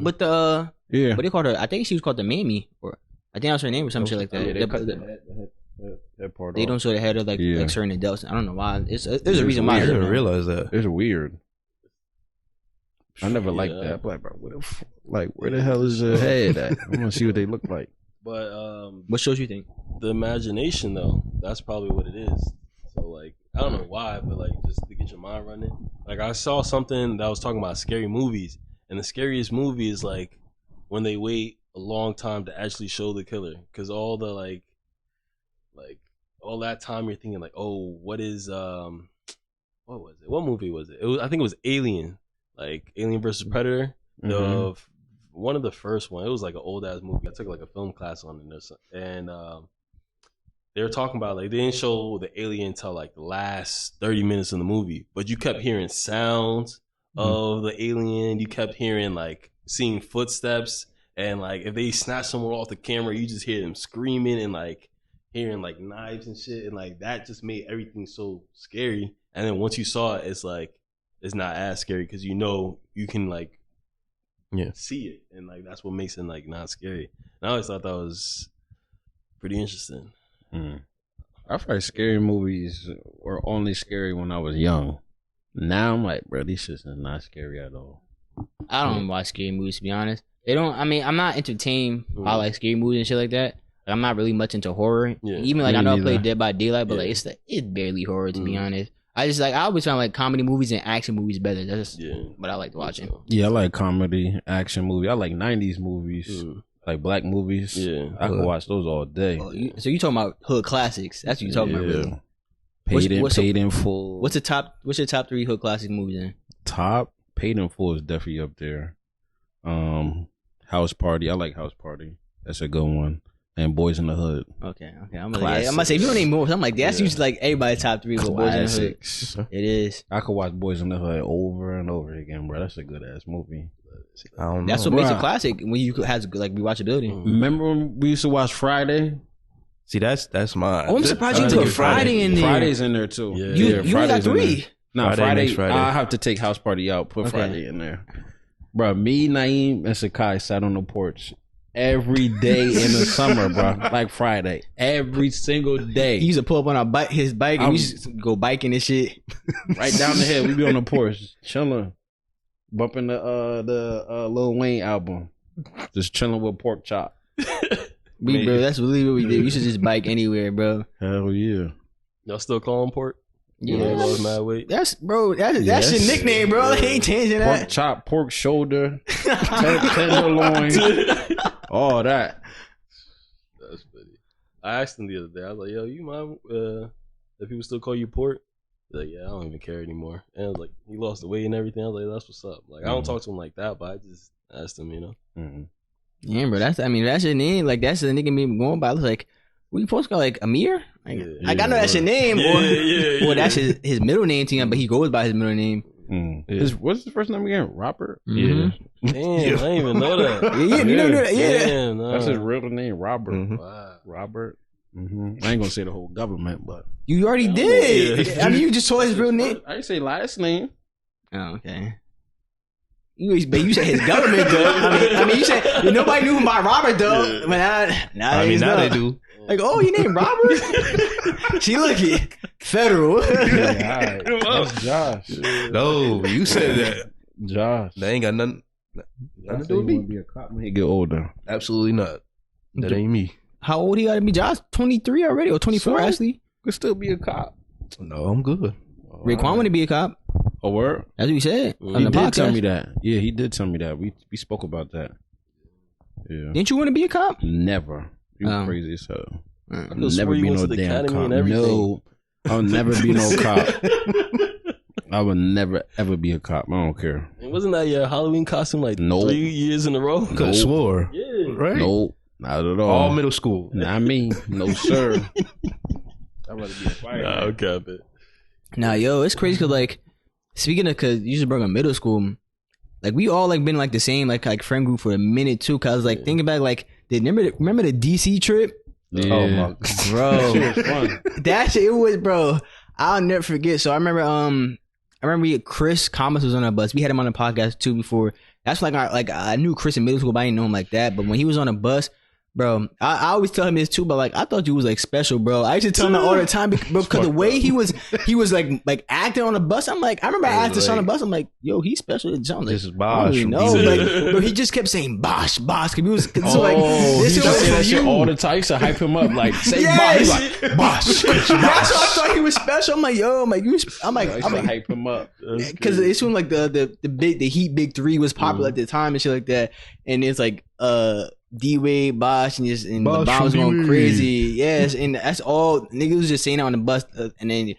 S1: with the
S3: Yeah.
S1: what they called her? I think she was called the Mammy, or I think that was her name or some shit like that.
S3: Yeah, they cut that part
S1: They
S3: off.
S1: don't show the head of like certain adults. I don't know why. There's a reason
S4: I
S1: why.
S4: didn't realize that.
S3: It's weird. I never liked that. I'm like, bro, where the hell is your head at? I want to see what they look like.
S2: But
S1: What shows you think?
S2: the imagination though, that's probably what it is. So like I don't know why, but like just to get your mind running. Like I saw something that was talking about scary movies, and the scariest movie is like when they wait a long time to actually show the killer, because all the like all that time you're thinking like, oh, what is what was it? What movie was it? I think it was Alien, like Alien versus Predator. One of the first one. It was like an old ass movie. I took like a film class on it, and they were talking about like they didn't show the alien until like the last 30 minutes of the movie, but you kept hearing sounds of the alien. You kept hearing like seeing footsteps, and like if they snatch someone off the camera, you just hear them screaming and like hearing like knives and shit, and like that just made everything so scary. And then once you saw it, it's like it's not as scary because you know you can like see it, and like that's what makes it like not scary. And I always thought that was pretty interesting.
S3: I feel like scary movies were only scary when I was young. Now I'm like, bro, these shits is not scary at all.
S1: I don't watch scary movies, to be honest. They don't. I mean, I'm not entertained by like scary movies and shit like that. I'm not really much into horror. Even like I know I play Dead by Daylight, but like it's barely horror, to be honest. I always find like comedy movies and action movies better. That's just what I like watching.
S3: Yeah, I like comedy, action movie. I like 90s movies, like black movies. Yeah, I can watch those all day.
S1: So you talking about hood classics? That's what you talking about, really?
S3: Paid in Full.
S1: What's your top 3 hood classic movies then?
S3: Top Paid in Full is definitely up there. House Party. I like House Party. That's a good one. And Boys in the Hood.
S1: Okay. I'm gonna say if you don't name more, I'm like that's usually like everybody's top 3 with Boys in the Hood. It is.
S3: I could watch Boys in the Hood over and over again, bro. That's a good ass movie.
S4: I don't know.
S1: That's what makes it classic when you has like rewatchability.
S3: Remember when we used to watch Friday?
S4: See, that's mine.
S1: Oh, I'm surprised you put Friday in there.
S3: Friday's in there too.
S1: You only got 3.
S3: No, Friday. I have to take House Party out. Put Friday in there. Bro, me, Naeem, and Sakai sat on the porch every day in the summer, bro. Like Friday. Every single day.
S1: He used to pull up on his bike and we used to go biking and shit.
S3: Right down the hill. We be on the porch, chilling. Bumping the Lil Wayne album. Just chilling with pork chop.
S1: Bro, that's really what we did. We should just bike anywhere, bro.
S3: Hell yeah.
S2: Y'all still calling pork?
S1: Yeah.
S2: Mad weight.
S1: That's your nickname, bro. They ain't changing that.
S3: Pork chop, pork shoulder, tenderloin, all that.
S2: That's funny. I asked him the other day. I was like, "Yo, you mind if people still call you pork?" He's like, "Yeah, I don't even care anymore." And I was like, "He lost the weight and everything." I was like, "That's what's up." Like, I don't talk to him like that, but I just asked him, you know.
S1: Yeah, bro. That's your name. Like that's the nigga me going by. I was like, what you supposed to call like Amir? Like, I know that's your name, or that's his middle name to him, but he goes by his middle name.
S3: What's his first name again? Robert?
S1: Mm-hmm.
S3: Yeah.
S2: Damn, I didn't even know that.
S1: Yeah, you don't know that. Yeah.
S2: Damn, no.
S3: That's his real name, Robert.
S2: Wow.
S3: Robert. I ain't gonna say the whole government, but
S1: You already did.
S2: Yeah.
S1: I mean, you just told his real name.
S3: I didn't say last name.
S1: Oh, okay. But you said his government though. I mean, you said nobody knew him by Robert though. But now they do. Like, oh, you named Robert? She looking federal.
S3: Yeah, all right. That's Josh.
S4: No, you said that.
S3: Josh.
S4: That ain't got nothing to do with
S3: He
S4: me.
S3: wanna be a cop when he get older.
S4: Absolutely not. That ain't me.
S1: How old he got to be? Josh, 23 already or 24
S3: So?
S1: actually?
S3: Could still be a cop.
S4: No, I'm good.
S1: Raekwon want to be a cop.
S3: A word?
S1: That's what he said on
S3: He
S1: the
S3: did
S1: podcast.
S3: tell me that. Yeah, he did tell me that. We spoke about that. Yeah.
S1: Didn't you want to be a cop?
S3: Never. You crazy as hell.
S2: I could've
S3: Never
S2: swore you
S3: be
S2: went
S3: no
S2: to the
S3: damn
S2: academy
S3: cop.
S2: and everything.
S3: No, I'll never be no cop. I would never ever be a cop. I don't care.
S2: And wasn't that your Halloween costume like
S3: Nope.
S2: 3 years in a row?
S4: Could have swore.
S2: Yeah.
S4: Right?
S3: Nope, not at all.
S4: All middle school.
S3: Not me. No sir. I'd rather be a fireman.
S2: Nah, okay, but
S1: Nah, yo, it's crazy because like speaking of, cause you just brought up middle school, like we all like been like the same like friend group for a minute too. Cause like thinking back, like remember the DC trip,
S3: Yeah.
S4: Oh my
S1: bro?
S3: Shit was fun.
S1: That shit, it was, bro. I'll never forget. So I remember Chris Thomas was on our bus. We had him on the podcast too before. That's like I knew Chris in middle school, but I didn't know him like that. But when he was on a bus, bro, I always tell him this too. But like I thought you was like special, bro. I used to tell him that all the time, because the way he was like acting on the bus. I'm like, I remember I asked this on the bus. I'm like, yo, he's special. I'm like,
S4: This is Bosh.
S1: No, like, bro, he just kept saying Bosh, Bosh. Cause he was so like,
S3: He
S1: this
S3: used to say that
S1: was
S3: shit
S1: you.
S3: all the time. He used to hype him up like say
S1: Yes.
S3: Bosh. He's like Bosh.
S1: That's why I thought he was special. I'm like, yo, I'm like, you. I'm
S3: I used to
S1: like,
S3: hype him up.
S1: because it's when like the Heat Big Three was popular at the time and shit like that, and it's like D Wade, Bosh, and the
S4: Bosh
S1: bomb was
S4: from
S1: going
S4: D-Wade.
S1: crazy. Yes, and that's all niggas was just saying that on the bus, and then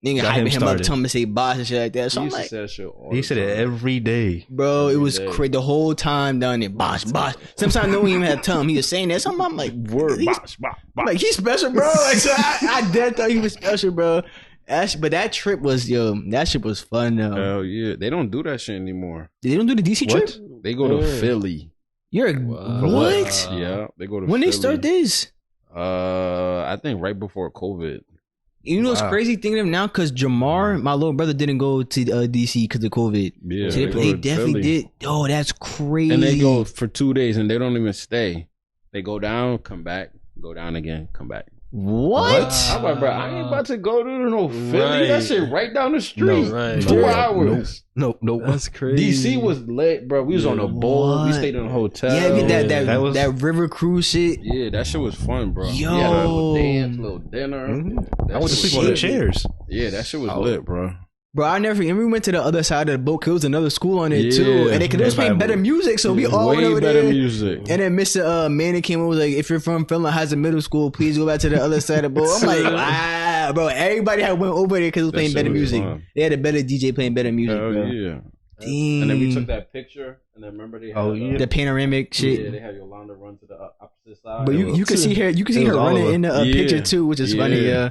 S1: nigga
S4: Got him
S1: hyping him up,
S4: started.
S1: telling him to say Bosh and shit like that. So
S3: He
S1: I'm
S3: used to
S1: like,
S3: say that shit all
S4: He
S3: the
S4: said it
S3: time.
S4: every day.
S1: bro, it was
S3: day.
S1: crazy the whole time down there. Bosh, Bosh. Sometimes no one even had to tell him he was saying that. So I'm like,
S3: Word
S1: he's-
S3: Bosh, Bosh,
S1: I'm
S3: Bosh.
S1: like, he's special, bro. Like, so I dead thought he was special, bro. But that trip was, that shit was fun though.
S3: Hell yeah, they don't do that shit anymore.
S1: They don't do the DC trip?
S3: They go to Philly.
S1: You're
S2: Wow.
S1: what?
S3: Yeah, they go to
S1: When
S3: Philly.
S1: they start this?
S3: I think right before COVID.
S1: You know what's
S4: Wow.
S1: crazy thinking of now? Because Jahmar, my little brother, didn't go to DC because of COVID.
S3: Yeah,
S1: So
S3: go
S1: they
S3: to
S1: definitely
S3: Philly.
S1: did. Oh, that's crazy.
S3: And they go for 2 days and they don't even stay. They go down, come back, go down again, come back.
S1: What?
S3: I'm like, bro, I ain't about to go to no Philly.
S2: Right.
S3: That shit right down the street.
S2: No, right.
S3: 2
S2: No.
S3: hours.
S4: Nope.
S2: that's crazy.
S3: DC was lit, bro. We was on a boat. We
S1: What?
S3: stayed in a hotel.
S1: Yeah, we did that
S4: That was-
S1: river cruise shit.
S3: Yeah, that shit was fun, bro.
S1: Yo.
S3: We had a little dance, little dinner.
S4: Mhm.
S3: That
S4: I went to
S3: shit
S4: sleep on the
S3: was lit.
S4: chairs.
S3: Yeah, that shit was
S4: Oh.
S3: lit, bro.
S1: Bro, I never forget. We went to the other side of the boat. 'Cause there was another school on it too,
S3: Yeah.
S1: and they was playing better music. So we all went
S3: way
S1: over
S3: better
S1: there.
S3: music.
S1: And then Mr. Manning came over was like, if you're from Finland, Heights Middle School, please go back to the other side of the boat. I'm like, wow, bro. Everybody had went over there because it was
S3: That
S1: playing
S3: shit
S1: better
S3: was
S1: music.
S3: fun.
S1: They had a better DJ playing better music,
S3: Hell
S1: bro.
S3: yeah.
S1: Damn.
S3: And then we took that picture, and then remember they had
S4: Oh, yeah.
S1: The panoramic shit.
S3: yeah, they had Yolanda run to the opposite side.
S1: But you could see her. You could see
S4: It
S1: her
S4: was all
S1: running
S4: over.
S1: in the
S3: Yeah.
S1: picture too, which is funny.
S3: Yeah.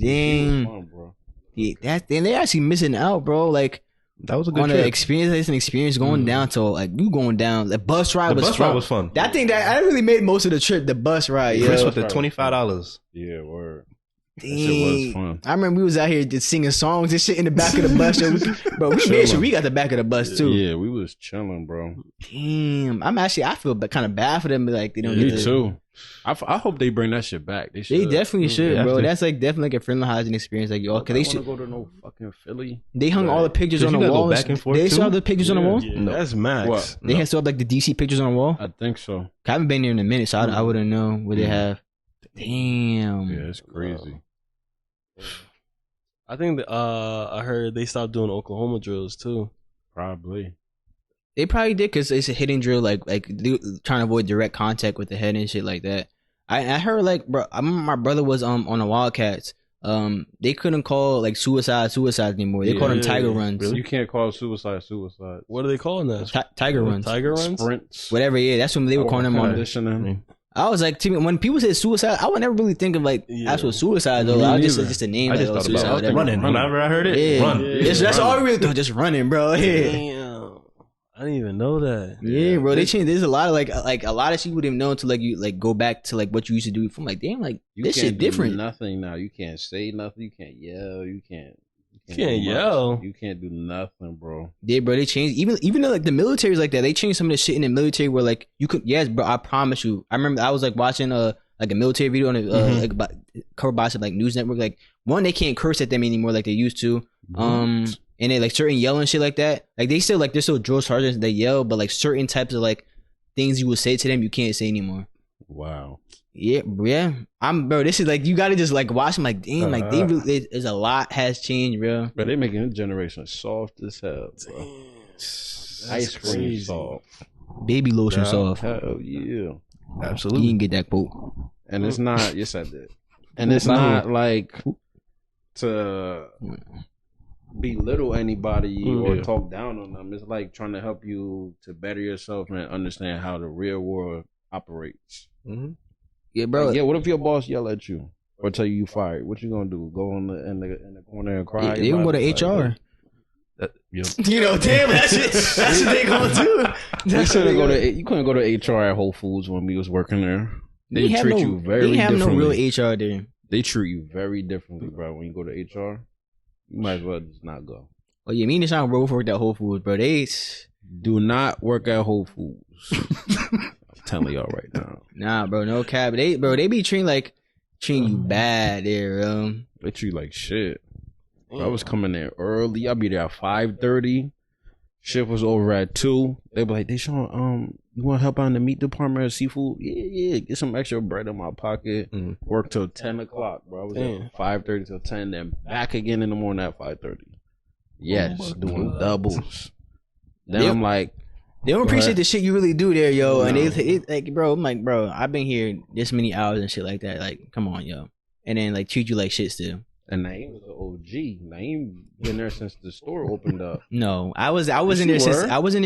S1: Damn.
S3: Fun, bro.
S1: Yeah, they actually missing out, bro. Like
S4: That was a good
S1: on
S4: trip.
S1: the experience, it's an experience going down to like you going down. The bus ride
S4: The
S1: was
S4: bus
S1: fun.
S4: ride was fun.
S1: That thing that I really made most of the trip. The bus ride, yeah.
S4: Chris with the
S3: Right.
S4: $25.
S3: Yeah, word. That
S1: Dang.
S3: shit was fun.
S1: I remember we was out here just singing songs and shit in the back of the bus. Bro, we made sure we got the back of the bus too.
S3: Yeah, we was chilling, bro.
S1: Damn, I feel kind of bad for them. Like they don't
S3: Me
S1: get the,
S3: too. I hope they bring that shit back. They
S1: They
S3: should.
S1: definitely should,
S4: have
S1: bro.
S4: to.
S1: That's like definitely like a friendly housing experience, like y'all. Cause they
S3: I
S1: should.
S3: want to go to no fucking Philly.
S1: They hung all the pictures
S4: 'Cause
S1: on
S4: you
S1: the
S4: gotta go
S1: wall.
S4: back and forth,
S1: They
S4: too?
S1: saw the pictures on the wall.
S2: Yeah,
S4: No.
S2: that's max.
S3: What?
S1: They had still have like the DC pictures on the wall.
S3: I think so.
S1: I haven't been there in a minute, so I wouldn't know what they have. Damn.
S3: Yeah, it's crazy.
S2: I think that, I heard they stopped doing Oklahoma drills too.
S3: Probably.
S1: They probably did because it's a hitting drill, like they trying to avoid direct contact with the head and shit like that. I heard like, bro, I remember my brother was on the Wildcats. They couldn't call like suicide anymore. They called them
S3: Yeah.
S1: tiger runs.
S3: You can't call suicide.
S2: What are they calling that?
S1: Tiger runs.
S2: Tiger runs.
S3: Sprints.
S1: Whatever, yeah, that's what they were calling them on.
S3: Conditioning.
S1: I was like, to me, when people say suicide, I would never really think of like actual suicide though. I just a name.
S4: I
S1: like,
S4: just thought
S1: suicide,
S4: about running. Whenever I heard it, run.
S1: That's all I really thought. Just running, bro.
S2: Damn. I didn't even know that.
S1: Yeah, bro. They changed. There's a lot of like a lot of shit you wouldn't know until like you like go back to like what you used to do. From like, damn, like this shit different.
S3: Nothing now. You can't say nothing. You can't yell. You can't
S2: yell.
S3: You can't do nothing, bro.
S1: Yeah, bro. They changed. Even though like the military's like that, they changed some of the shit in the military where like you could. Yes, bro. I promise you. I remember I was like watching like a military video on like about covered by some like news network. Like one, they can't curse at them anymore like they used to. And they like certain yelling shit like that. Like they still like they're still drill sergeants. They yell, but like certain types of like things you would say to them, you can't say anymore.
S3: Wow.
S1: Yeah. Bro. This is like you gotta just like watch them. Like damn, like there's a lot has changed, bro.
S3: But they making this generation soft as hell, bro. Ice cream soft,
S1: baby lotion soft.
S3: Hell yeah,
S4: absolutely.
S1: You can get that quote.
S3: And it's not. Yes, I did. And it's not like to belittle anybody or talk down on them. It's like trying to help you to better yourself and understand how the real world operates.
S1: Yeah, bro.
S3: Like, what if your boss yell at you or tell you fired? What you gonna do? Go in the corner and cry?
S1: They can go to HR. You know, damn, that's what they gonna do.
S3: You couldn't go to HR at Whole Foods when we was working there. They treat you very differently. They have no real HR there. They treat you very differently, bro. When you go to HR, you might as well just not go.
S1: Oh yeah, me and Dashone both worked at Whole Foods, bro. They
S3: do not work at Whole Foods. I'm telling y'all right now.
S1: Nah, bro, no cap. They be treating you bad there, bro.
S3: They treat you like shit. Bro, I was coming there early. I'll be there at 5:30. Shift was over at 2. They be like, Dashone, you want to help out in the meat department or seafood? Yeah. Get some extra bread in my pocket. Work till 10 o'clock, bro. I was at 5:30 till 10, then back again in the morning at 5:30. Yes, doing doubles. Then I'm like,
S1: they don't appreciate the shit you really do there, yo. No. And they like, bro, I'm like, bro, I've been here this many hours and shit like that. Like, come on, yo. And then like treat you like shit still.
S3: And Naeem was an OG. Naeem been there since the store opened up.
S1: No, I was in there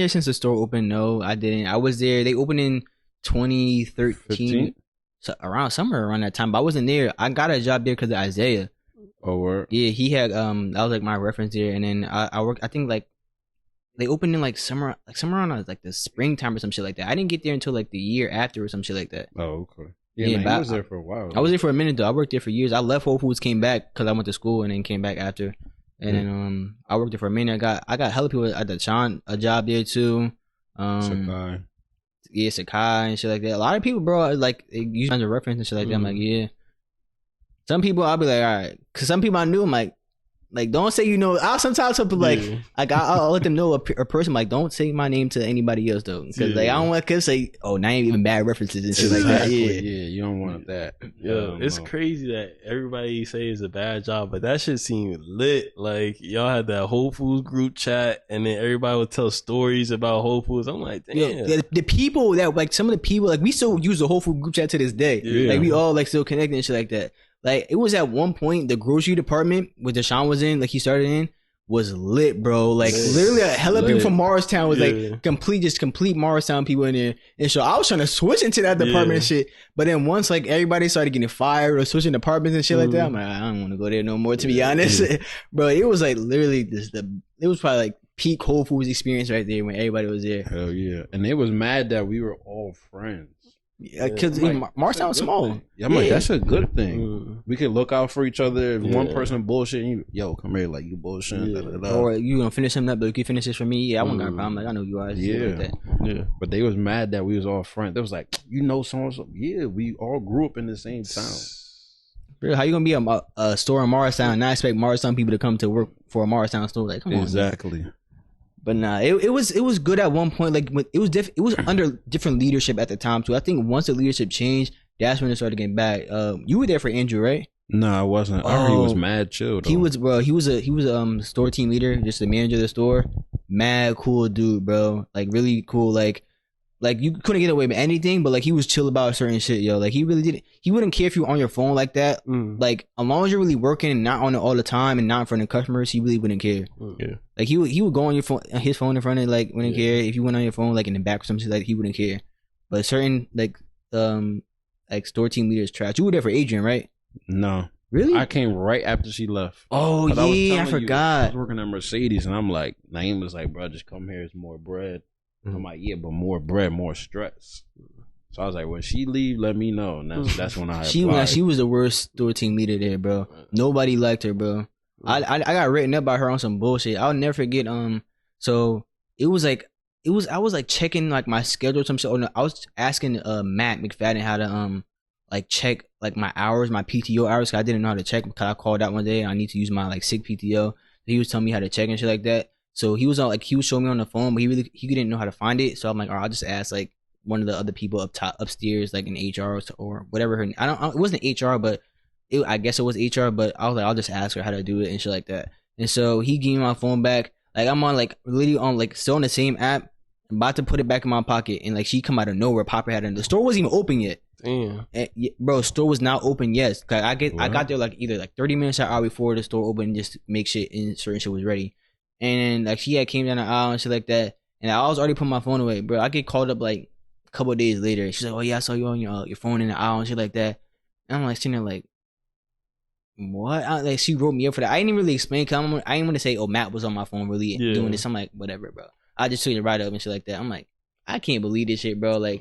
S1: since the store opened. No, I didn't. I was there. They opened in 2013, so somewhere around that time. But I wasn't there. I got a job there because of Isaiah.
S3: Oh, word?
S1: Yeah, he had that was like my reference there. And then I worked. I think like they opened in like somewhere around like the springtime or some shit like that. I didn't get there until like the year after or some shit like that.
S3: Oh, okay. Yeah, I was there for a while.
S1: I was there for a minute though. I worked there for years. I left Whole Foods, came back because I went to school, and then came back after. And then I worked there for a minute. I got hella people at Dashone a job there too.
S3: Sakai.
S1: Yeah, Sakai and shit like that. A lot of people, bro, like they use as a reference and shit like that. I'm like, yeah. Some people I'll be like, all right, because some people I knew, I'm like, don't say I'll sometimes tell people I'll let them know a person like don't say my name to anybody else though, because like I don't want to say not even bad references and shit like that. Yeah,
S3: you don't want that.
S2: Yo, it's crazy that everybody say it's a bad job, but that shit seemed lit. Like y'all had that Whole Foods group chat, and then everybody would tell stories about Whole Foods. I'm like, damn.
S1: Yeah, the people that like some of the people like we still use the Whole Foods group chat to this day. Yeah. Like we all like still connected and shit like that. Like, it was at one point, the grocery department, where Dashone was in, like, he started in, was lit, bro. Like, literally, a hella people from Morristown was, like, complete Morristown people in there. And so, I was trying to switch into that department and shit. But then once, like, everybody started getting fired or switching departments and shit like that, I'm like, I don't want to go there no more, to be honest. Bro, it was, like, literally, it was probably, like, peak Whole Foods experience right there when everybody was there.
S3: Hell yeah. And they was mad that we were all friends.
S1: Yeah, because Morristown was small.
S3: Yeah, I'm like, that's a good thing. We can look out for each other. If one person bullshitting you, come here, like you bullshitting.
S1: Or you gonna finish something up, but you can finish this for me. Yeah, I won't got a problem. Like I know you are.
S3: Yeah, like but they was mad that we was all friends. They was like, someone. Yeah, we all grew up in the same town.
S1: Bro, how you gonna be a store in Morristown and not expect Morristown people to come to work for a Morristown store? Like, come on.
S3: Exactly.
S1: But nah, it was good at one point. Like it was under different leadership at the time too. I think once the leadership changed, that's when it started getting back. You were there for Andrew, right?
S3: No, I wasn't. I heard he was mad chill though.
S1: He was a store team leader, just the manager of the store. Mad cool dude, bro. Like really cool. Like you couldn't get away with anything, but like he was chill about certain shit, yo. Like he really didn't. He wouldn't care if you were on your phone like that. Like as long as you're really working and not on it all the time and not in front of customers, he really wouldn't care. Yeah. Like he would go on his phone in front of like wouldn't care if you went on your phone like in the back or something like he wouldn't care. But certain like like store team leader is trash. You were there for Adrian, right?
S3: No.
S1: Really?
S3: I came right after she left.
S1: Oh, yeah, I forgot.
S3: I was working at Mercedes, and I'm like, Naeem was like, bro, just come here. It's more bread. I'm like, yeah, but more bread, more stress. So I was like, when she leave, let me know. And that's when I applied.
S1: She was the worst store team leader there, bro. Nobody liked her, bro. I got written up by her on some bullshit. I'll never forget. So it was like I was like checking like my schedule or some shit. Oh, no, I was asking Matt McFadden how to like check like my hours, my PTO hours. Cause I didn't know how to check because I called out one day and I need to use my like sick PTO. He was telling me how to check and shit like that. So he was he was showing me on the phone, but he didn't know how to find it. So I'm like, all right, I'll just ask like one of the other people upstairs, like in HR or whatever. It wasn't HR, but I guess it was HR. But I was like, I'll just ask her how to do it and shit like that. And so he gave me my phone back. Like I'm on like literally on like still on the same app. I'm about to put it back in my pocket, and like she come out of nowhere, Papa had it. The store wasn't even open yet.
S2: Damn.
S1: And, bro, store was not open yet. I got there like either like 30 minutes or an hour before the store opened, just to make shit and certain shit was ready. And like she had came down the aisle and shit like that, and I was already putting my phone away, bro. I get called up like a couple of days later. She's like, "Oh yeah, I saw you on your phone in the aisle and shit like that." And I'm like sitting there like, what? Like she wrote me up for that. I didn't even really explain. Cause I didn't want to say, "Oh, Matt was on my phone really doing this." I'm like, whatever, bro. I just took it right up and shit like that. I'm like, I can't believe this shit, bro. Like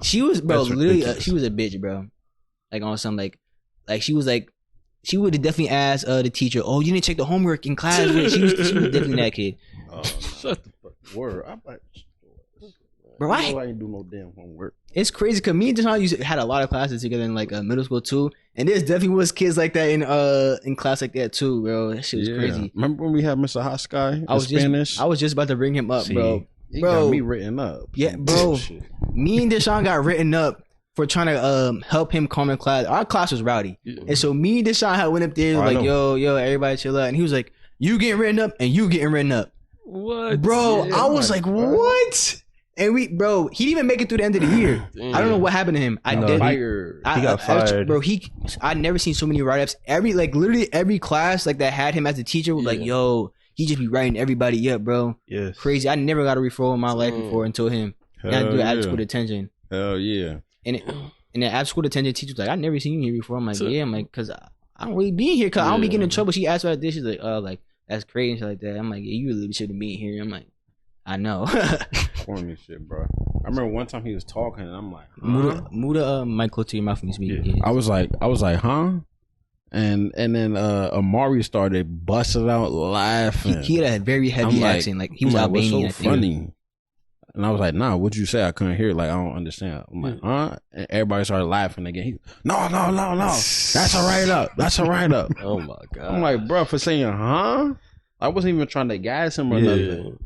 S1: she was, bro, literally, she was a bitch, bro. Like on some like she was like. She would have definitely asked the teacher, "Oh, you didn't check the homework in class?" She was definitely that kid.
S3: Shut the fuck word.
S1: Bro, I
S3: ain't do no damn homework.
S1: It's crazy because me and Dashone had a lot of classes together in like middle school too, and there's definitely was kids like that in class like that too, bro. That shit was crazy.
S3: Remember when we had Mr. Hot Sky in Spanish?
S1: I was just about to bring him up, bro.
S3: He got me written up.
S1: Yeah, bro. Me and Dashone got written up for trying to help him calm in class. Our class was rowdy. Yeah. And so me and Dashone had went up there like, yo, everybody chill out. And he was like, you getting written up and you getting written up.
S2: What?
S1: Bro, yeah, I was like, what? And he didn't even make it through the end of the year. Damn. I don't know what happened to him.
S3: He got fired.
S1: Bro, I'd never seen so many write-ups. Literally every class like that had him as a teacher was like, yo, he just be writing everybody up, bro.
S3: Yes.
S1: Crazy. I never got a referral in my life before until him. And I do after school detention.
S3: Hell yeah.
S1: And the after school detention teacher was like, I never seen you here before. I'm like, yeah. I'm like, cause I don't really be here, cause I don't be getting in trouble. She asked about this. She's like, oh, like that's crazy and shit like that. I'm like, yeah, you really shouldn't be here. I'm like, I know.
S3: Corny shit, bro. I remember one time he was talking, and I'm like,
S1: move the mic close to your mouth when you speak.
S3: Yeah. I was like, huh? And then Amari started busting out laughing.
S1: He had a very heavy accent, like he was Albanian.
S3: What's so funny? And I was like, nah, what'd you say? I couldn't hear it. Like, I don't understand. I'm like, huh? And everybody started laughing again. No. That's a write-up. That's a write-up.
S2: Oh, my God.
S3: I'm like, bro, for saying, huh? I wasn't even trying to gas him or nothing.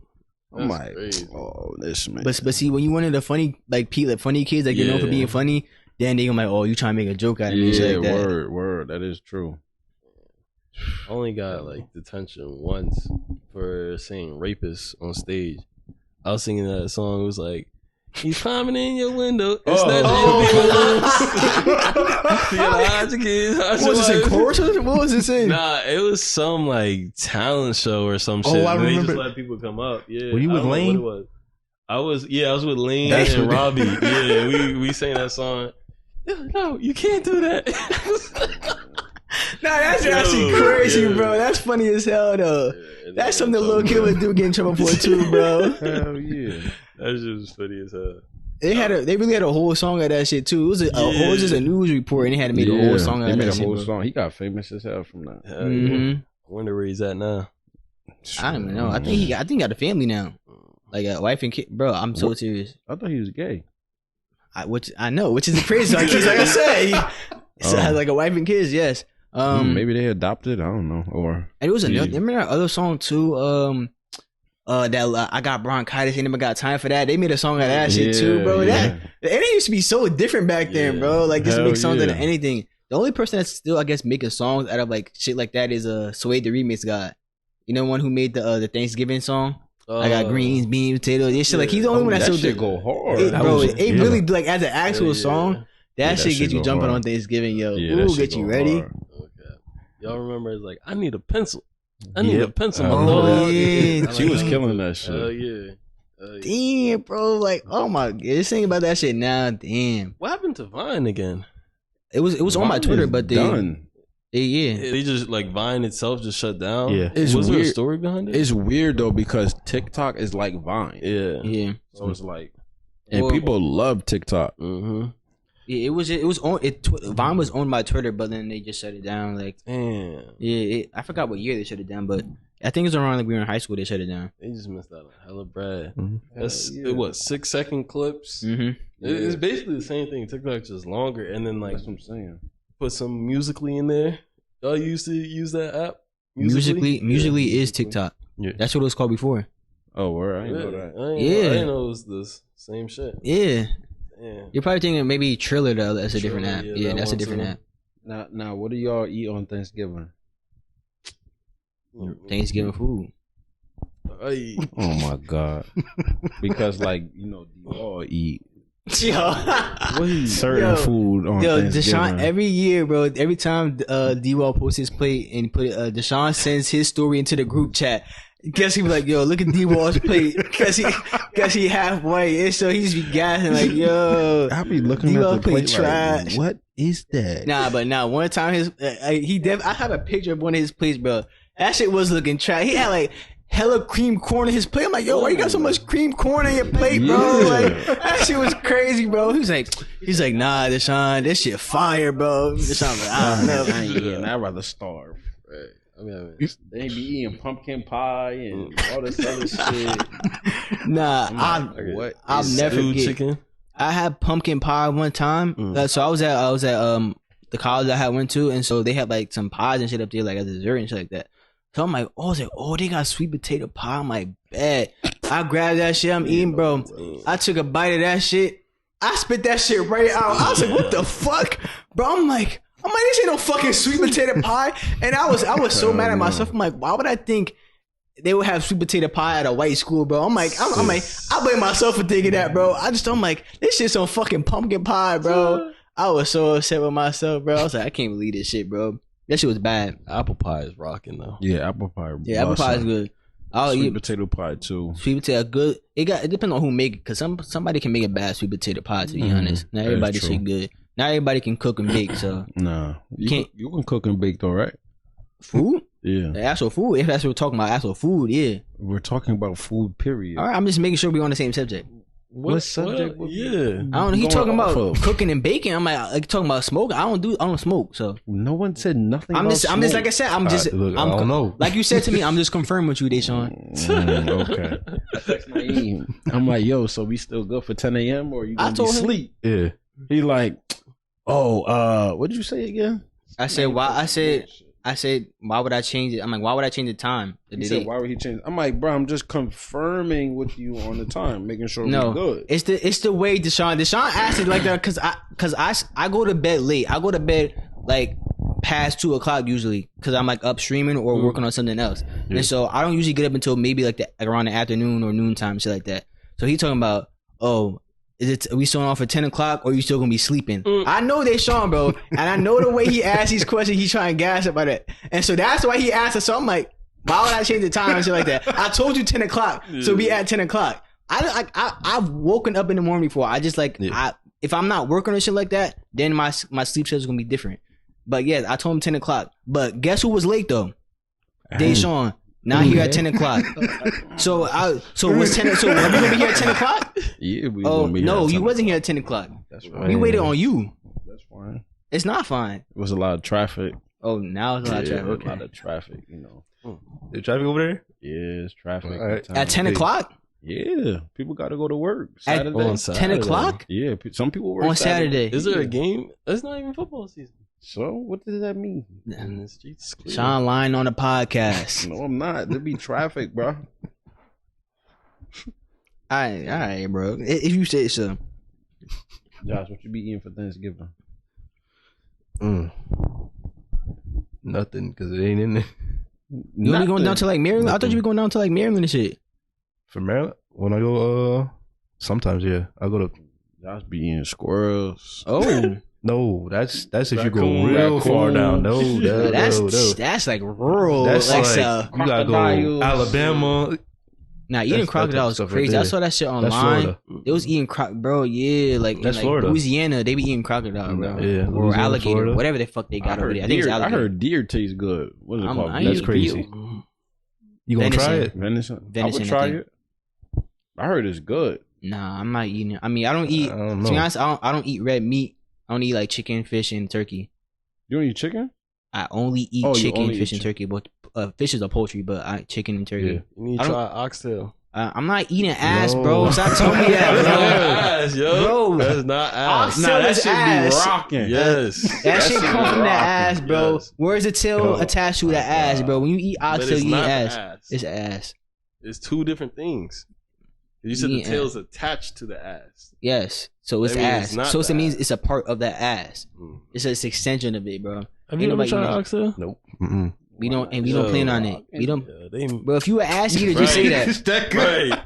S3: I'm like, crazy. Oh, this man.
S1: But see, when you wanted the funny, like funny kids, like you're known for being funny, then they gonna like, oh, you trying to make a joke out of me.
S3: Yeah,
S1: like that.
S3: word. That is true.
S2: I only got like detention once for saying rapist on stage. I was singing that song. It was like, he's climbing in your window. It's
S1: What was it in chorus? What was it saying?
S2: Nah, it was some like talent show or some shit.
S4: I remember.
S2: They just let people come up. Yeah.
S4: Were you with Lane?
S2: I was with Lane and Robbie. Yeah, we sang that song. No, you can't do that.
S1: Nah, that's actually crazy, bro. That's funny as hell, though. That's something a little kid would do, get in trouble for too, bro.
S2: Hell yeah, that shit was funny as hell.
S1: They really had a whole song of that shit too. It was just a news report, and they had to make a whole song out of that shit. They made a whole
S3: song. He got famous as hell from that.
S2: I wonder where he's at now.
S1: I don't even know. I think he got a family now, like a wife and kid. Bro, I'm so serious.
S3: I thought he was gay.
S1: Which I know, which is crazy. Like I said, he has like a wife and kids. Yes.
S3: Maybe they adopted. I don't know. Or
S1: and it was another. Remember that other song too? That I got bronchitis. Ain't never got time for that. They made a song out of that shit too, bro. That it used to be so different back then, bro. Like just make songs out of anything. The only person that's still, I guess, making songs out of like shit like that is Suede the Remix God. You know, one who made the Thanksgiving song. I got greens, beans, potatoes, this shit. Like he's the only one that still
S3: go hard,
S1: bro. It really like as an actual song. That shit gets you jumping on Thanksgiving, yo. Ooh, get you ready.
S2: Okay. Y'all remember? It's like I need a pencil. I need a pencil.
S1: Oh yeah,
S3: she was killing that shit.
S2: Oh yeah.
S1: Damn, bro. Like, oh my god, just thinking about that shit now. Damn.
S2: What happened to Vine again?
S1: It was on my Twitter, but they
S3: done.
S2: They just like Vine itself just shut down.
S3: Yeah,
S2: was there a story behind it?
S3: It's weird though because TikTok is like Vine.
S1: Yeah.
S3: So it's like, and people love TikTok.
S1: Mm-hmm. Yeah, it was on. Vine was owned by Twitter, but then they just shut it down. Like,
S2: damn.
S1: Yeah, I forgot what year they shut it down, but I think it was around like we were in high school. They shut it down.
S2: They just missed out on hella bread.
S3: Mm-hmm.
S2: That's 6-second clips.
S1: Mm-hmm.
S2: It's basically the same thing. TikTok's just longer, and then like
S3: That's what I'm saying.
S2: put some Musically in there. Y'all used to use that app.
S1: Musically is TikTok.
S2: Yeah.
S1: That's what it was called before.
S3: Oh, where I didn't know that.
S2: I didn't know it was the same shit.
S1: Yeah.
S2: Yeah.
S1: You're probably thinking maybe Triller though. That's a different app. Yeah, that's a different app.
S3: Now, what do y'all eat on Thanksgiving?
S1: Thanksgiving food.
S3: Oh my god! Because like you all eat certain food on Thanksgiving.
S1: Dashone, every year, bro. Every time D-Wall posts his plate and put Dashone sends his story into the group chat. Guess he be like, yo, look at D-Wall's plate. Guess he half white. And so he just be gassing like, yo.
S3: I be looking at the plate like, what is that?
S1: Nah, one time I have a picture of one of his plates, bro. That shit was looking trash. He had like hella cream corn in his plate. I'm like, yo, why you got so much cream corn in your plate, bro? Like, that shit was crazy, bro. He's like, nah, Dashone, this shit fire, bro. Dashone like, I don't know.
S3: I ain't eating. I'd rather starve. Right. I mean, they be eating pumpkin pie and all this other shit.
S1: Nah, I'll never forget.
S2: Chicken.
S1: I had pumpkin pie one time. So I was at the college I went to, and so they had like some pies and shit up there, like a dessert and shit like that. So I'm like, they got sweet potato pie. I'm like, bet. I grabbed that shit. I'm eating, bro. I took a bite of that shit. I spit that shit right out. I was like, what the fuck, bro? I'm like, this ain't no fucking sweet potato pie. And I was so mad at myself. I'm like, why would I think they would have sweet potato pie at a white school, bro? I'm like, I blame myself for thinking that, bro. I'm like, this shit's some fucking pumpkin pie, bro. I was so upset with myself, bro. I was like, I can't believe this shit, bro. That shit was bad.
S2: Apple pie is rocking though.
S3: Yeah, apple pie.
S1: Yeah, apple pie is good.
S3: Sweet potato pie too.
S1: Sweet potato good. It depends on who make it, cause somebody can make a bad sweet potato pie. To be honest, not everybody shit good. Not everybody can cook and bake. So
S3: nah, you can cook and bake though, right?
S1: Food.
S3: Yeah,
S1: the actual food. If that's what we're talking about, actual food. Yeah,
S3: we're talking about food. Period.
S1: All right, I'm just making sure we're on the same subject.
S3: What subject?
S2: Yeah,
S1: I don't know. He talking about cooking and baking. I'm like talking about smoking. I don't smoke. So
S3: no one said nothing.
S1: I'm just like I said.
S2: Look, I don't know.
S1: Like you said to me, I'm just confirming with you, Dashone.
S3: Okay. I'm like, yo, so we still good for 10 a.m. or you gonna be asleep?
S2: Yeah.
S3: He like, what'd you say again?
S1: I said why? I said, why would I change it? I'm like, why would I change the time?
S3: He said, why would he change it? I'm like, bro, I'm just confirming with you on the time, making sure we're good.
S1: It's the way Dashone asked it like that because I go to bed late. I go to bed like past 2:00 usually because I'm like up streaming or working on something else. Yeah. And so I don't usually get up until maybe like around the afternoon or noontime, shit like that. So he talking about, are we still on for 10 o'clock or are you still gonna be sleeping? I know Dashone, bro, and I know the way he asks these questions, he's trying to gas about it, and so that's why he asked us. So I'm like, why would I change the time and shit like that? I told you 10 o'clock, so we at 10 o'clock. I've woken up in the morning before. I just if I'm not working or shit like that, then my sleep schedule is gonna be different. But yeah, I told him 10 o'clock. But guess who was late though? Dashone. Not here at 10 o'clock. So was 10. So are we gonna be here at 10 o'clock?
S3: Yeah, we.
S1: No, you wasn't here at 10 o'clock.
S3: That's right.
S1: We waited on you.
S3: That's fine.
S1: It's not fine.
S3: It was a lot of traffic.
S1: Oh, now it's a lot of traffic.
S3: Okay. A lot of traffic.
S2: The traffic over there?
S3: Yeah, it's traffic.
S2: Right.
S1: At 10 o'clock?
S3: Yeah, people got to go to work
S1: Saturday. On 10 o'clock?
S3: Yeah, some people work
S1: on Saturday.
S2: Is there a game? It's not even football season.
S3: So what does that mean?
S2: And the streets clear.
S1: Sean lying on the podcast.
S3: No, I'm not. There be traffic, bro.
S1: All right, bro. If you say so.
S3: Josh, what you be eating for Thanksgiving?
S2: Nothing, because it ain't in there.
S1: You only going down to like Maryland? I thought you were going down to like Maryland and shit.
S2: For Maryland? When I go, sometimes, yeah. I go to...
S3: Josh be eating squirrels.
S1: Oh.
S2: No, that's if you go real far down. No,
S1: that's like rural.
S2: That's
S1: like
S2: you gotta go Alabama.
S1: Nah, eating crocodile is crazy. I saw that shit online. It was eating bro. Yeah, like that's in like Louisiana, they be eating crocodile, bro. Yeah, or alligator, Florida. Whatever the fuck they got over there. I think it's alligator.
S3: I heard deer tastes good. What is it called?
S4: That's crazy. You gonna try it?
S3: Venison. I would try it. I heard it's good.
S1: Nah, I'm not eating it. I mean, I don't eat. To be honest, I don't eat red meat. I don't eat like chicken, fish, and turkey.
S3: You don't eat chicken?
S1: I only eat chicken, fish, and turkey. But fish is a poultry, but chicken and turkey.
S2: Yeah. You need to try oxtail.
S1: I'm not eating ass, bro. Stop telling me that, bro.
S2: Ass, yo. Bro, that's not ass.
S1: Nah, that shit
S3: be rocking.
S2: Yes.
S1: That shit come from that ass, bro. Yes. Where's the tail attached to the ass, bro? When you eat oxtail, you eat ass. It's ass.
S2: It's two different things. You said the tail's attached to the ass.
S1: Yes. So it's ass. So it means it's a part of that ass. It's an extension of it, bro.
S2: Have you ever tried oxtail?
S3: Nope.
S1: We don't plan on it. We don't. Bro, if you an ass eater, just say that.
S2: It's that good.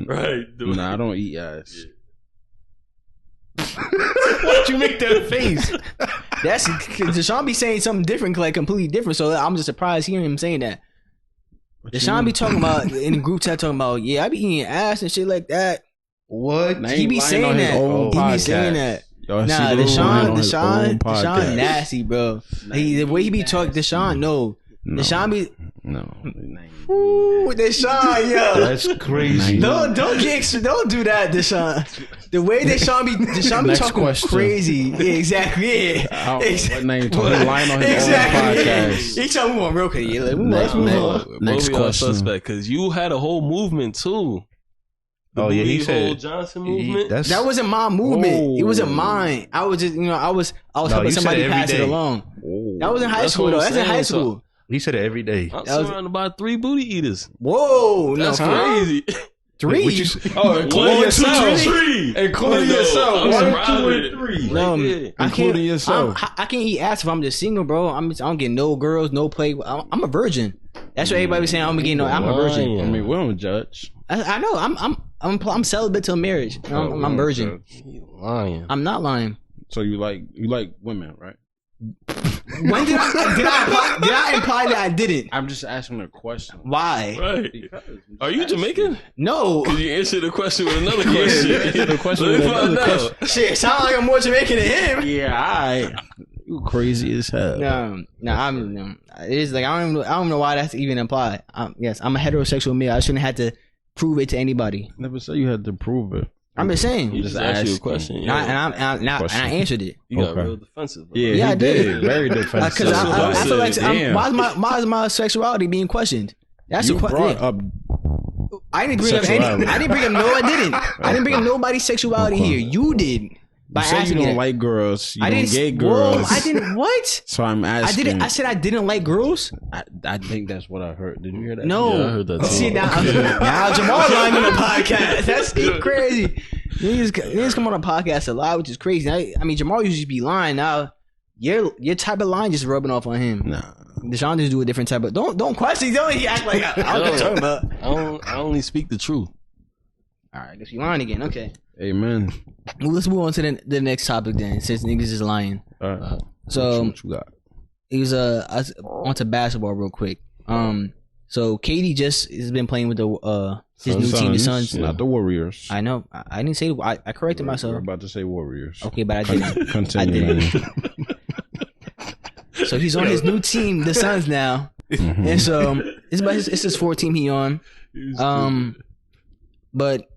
S2: Right.
S3: Nah, I don't eat ass.
S1: Why'd you make that face? That's Dashone be saying something different, like completely different. So I'm just surprised hearing him saying that. Dashone be talking about in the group chat, talking about I be eating ass and shit like that.
S4: What?
S1: He be saying that. He be saying that. Nah, Dashone nasty, bro. The way he be talking, Dashone, Dashone be Ooh, Dashone, yo,
S4: that's crazy.
S1: Don't do that, Dashone. The way Dashone be talking crazy. Yeah, exactly. Yeah.
S3: What name? Lying on his own podcast.
S1: He told me one real quick. Yeah,
S3: next question.
S2: Suspect, because you had a whole movement too.
S4: He said
S2: Johnson movement.
S1: That wasn't my movement. It wasn't mine. I was just, I was helping somebody pass it along. That was in high school, though. That's in high school.
S4: He said it every day.
S2: I'm surrounded by 3 booty eaters.
S1: Whoa,
S2: that's crazy.
S1: 3?
S3: Including yourself.
S2: 3.
S3: Including yourself.
S2: 1, 2, and 3.
S3: Including yourself.
S1: I can't eat ass if I'm just single, bro. I don't get no girls, no play. I'm a virgin. That's what everybody was saying. I'm a virgin.
S3: I mean, we don't judge.
S1: I know. I'm celibate till marriage. I'm a virgin.
S2: Lying.
S1: I'm not lying.
S3: So you like women, right?
S1: When did I imply that I didn't?
S3: I'm just asking a question.
S1: Why?
S2: Right. Are you Jamaican?
S1: No.
S2: Because you answered the question with another question.
S3: The question with another question.
S1: Shit, sound like I'm more Jamaican than him.
S3: Yeah, alright. You crazy as hell.
S1: No. It is like I don't know why that's even implied. Yes, I'm a heterosexual male. I shouldn't have to prove it to anybody.
S3: Never said you had to prove it.
S1: I'm just saying.
S2: You just asked you a question.
S1: And I answered it.
S2: You got real defensive. Bro.
S1: Yeah, I did.
S3: Very defensive.
S1: Because I feel like why is my sexuality being questioned? That's
S3: a question.
S1: I didn't bring up any. I didn't bring up. No, I didn't. I didn't bring up nobody's sexuality here. You did.
S3: You said you don't like girls. You don't get girls.
S1: I didn't. What?
S3: So I'm asking.
S1: I said I didn't like girls.
S3: I think that's what I heard. Did you hear that?
S1: No.
S2: Yeah, I heard that too.
S1: See now Jahmar lying on the podcast. That's crazy. Niggas come on the podcast a lot, which is crazy. I mean, Jahmar usually be lying. Now your type of line just rubbing off on him.
S3: Nah.
S1: Dashone just do a different type of. Don't question. Don't he act like I don't know what you're talking about.
S2: I only speak the truth.
S1: All right, I guess you lying again. Okay.
S3: Amen.
S1: Well, let's move on to the next topic then, since niggas is lying.
S3: All right.
S1: So
S3: what you got?
S1: It was onto basketball real quick. So KD just has been playing with the his new team, the Suns.
S3: Not the Warriors.
S1: I know. I didn't say. I corrected myself.
S3: You're about to say Warriors.
S1: Okay, but I didn't.
S3: Continue.
S1: I didn't. So he's on his new team, the Suns now, and so it's his 4th team he on. But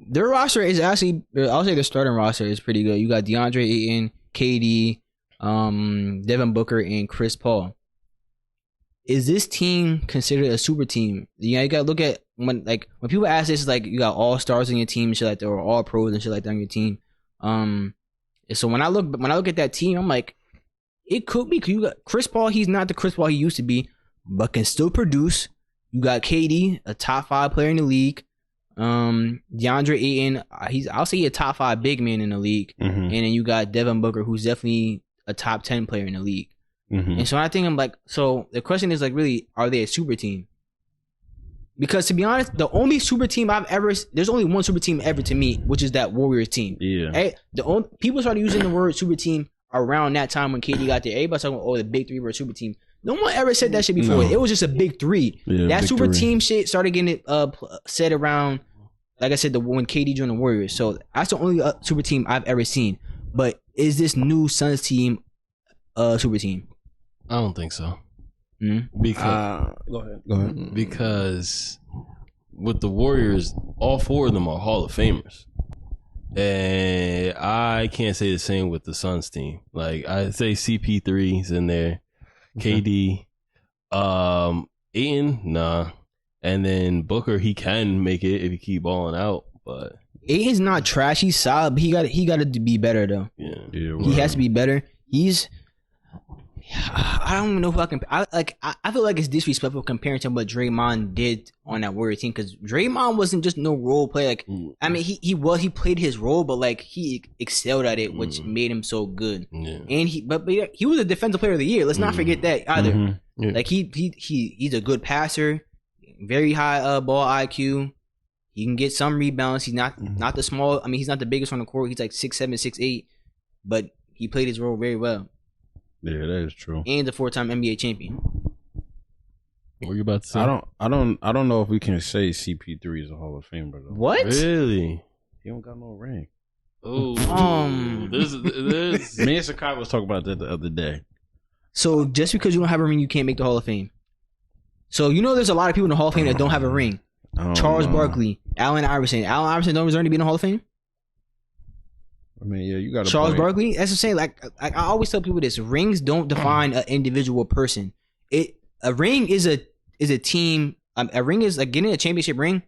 S1: their roster is actually, I'll say the starting roster is pretty good. You got DeAndre Ayton, KD, Devin Booker, and Chris Paul. Is this team considered a super team? You gotta look at when people ask this, it's like you got all stars on your team and shit like that, or all pros and shit like that on your team. So when I look at that team, I'm like, it could be. You got Chris Paul. He's not the Chris Paul he used to be, but can still produce. You got KD, a top 5 player in the league. DeAndre Ayton, I'll say a top 5 big man in the league. And then you got Devin Booker, who's definitely a top 10 player in the league. And so I think I'm like, so the question is like, really, are they a super team? Because to be honest, the only super team there's only one super team ever to me, which is that Warriors team.
S3: Yeah.
S1: People started using the word super team around that time when KD got there. Everybody talking about, the big 3 were a super team. No one ever said that shit before.
S3: No.
S1: It was just a big three.
S3: Yeah,
S1: that
S3: big
S1: super
S3: three.
S1: team shit started getting said around, like I said, when KD joined the Warriors. So that's the only super team I've ever seen. But is this new Suns team super team?
S2: I don't think so.
S1: Mm-hmm.
S2: Because
S3: Go ahead.
S2: Because with the Warriors, all 4 of them are Hall of Famers. And I can't say the same with the Suns team. Like, I say CP3's in there, KD, Ayton, nah. And then Booker, he can make it if he keep balling out, but
S1: Ayton's not trash. He's solid, but he got to be better though.
S2: yeah.
S1: He has to be better. I don't even know who I can. I feel like it's disrespectful comparing to what Draymond did on that Warrior team, because Draymond wasn't just no role player. Like, I mean, he played his role, but like he excelled at it, which made him so good. Yeah. And he was a defensive player of the year. Let's not forget that either. Yeah. Like he's a good passer, very high ball IQ. He can get some rebounds. He's not the small. I mean, he's not the biggest on the court. He's like 6'7", 6'8", but he played his role very well.
S3: Yeah, that is true.
S1: And a 4-time NBA champion.
S2: What were you about to say?
S3: I don't know if we can say CP3 is a Hall of Famer though.
S1: What?
S2: Really?
S3: He don't got no ring.
S2: Oh,
S3: this. Me and Sakai was talking about that the other day.
S1: So just because you don't have a ring, you can't make the Hall of Fame. So there's a lot of people in the Hall of Fame that don't have a ring. Charles Barkley, Allen Iverson. Allen Iverson don't deserve to be in the Hall of Fame.
S3: I mean, yeah, you got
S1: Charles Barkley. That's what I'm saying. Like I always tell people this: rings don't define an individual person. A ring is a team. A ring is like getting a championship ring.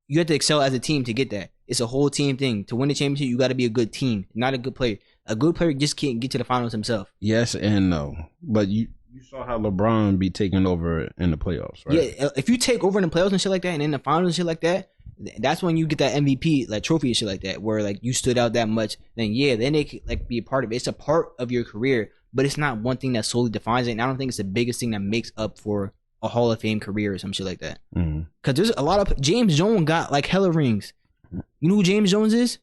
S1: You have to excel as a team to get that. It's a whole team thing. To win the championship, you got to be a good team, not a good player. A good player just can't get to the finals himself.
S3: Yes and no, but you saw how LeBron be taking over in the playoffs, right?
S1: Yeah, if you take over in the playoffs and shit like that, and in the finals and shit like that, that's when you get that MVP like trophy and shit like that, where like you stood out that much. Then they could like be a part of it. It's a part of your career, but it's not one thing that solely defines it. And I don't think it's the biggest thing that makes up for a Hall of Fame career or some shit like that. Because there's a lot of James Jones got like hella rings. You know who James Jones is?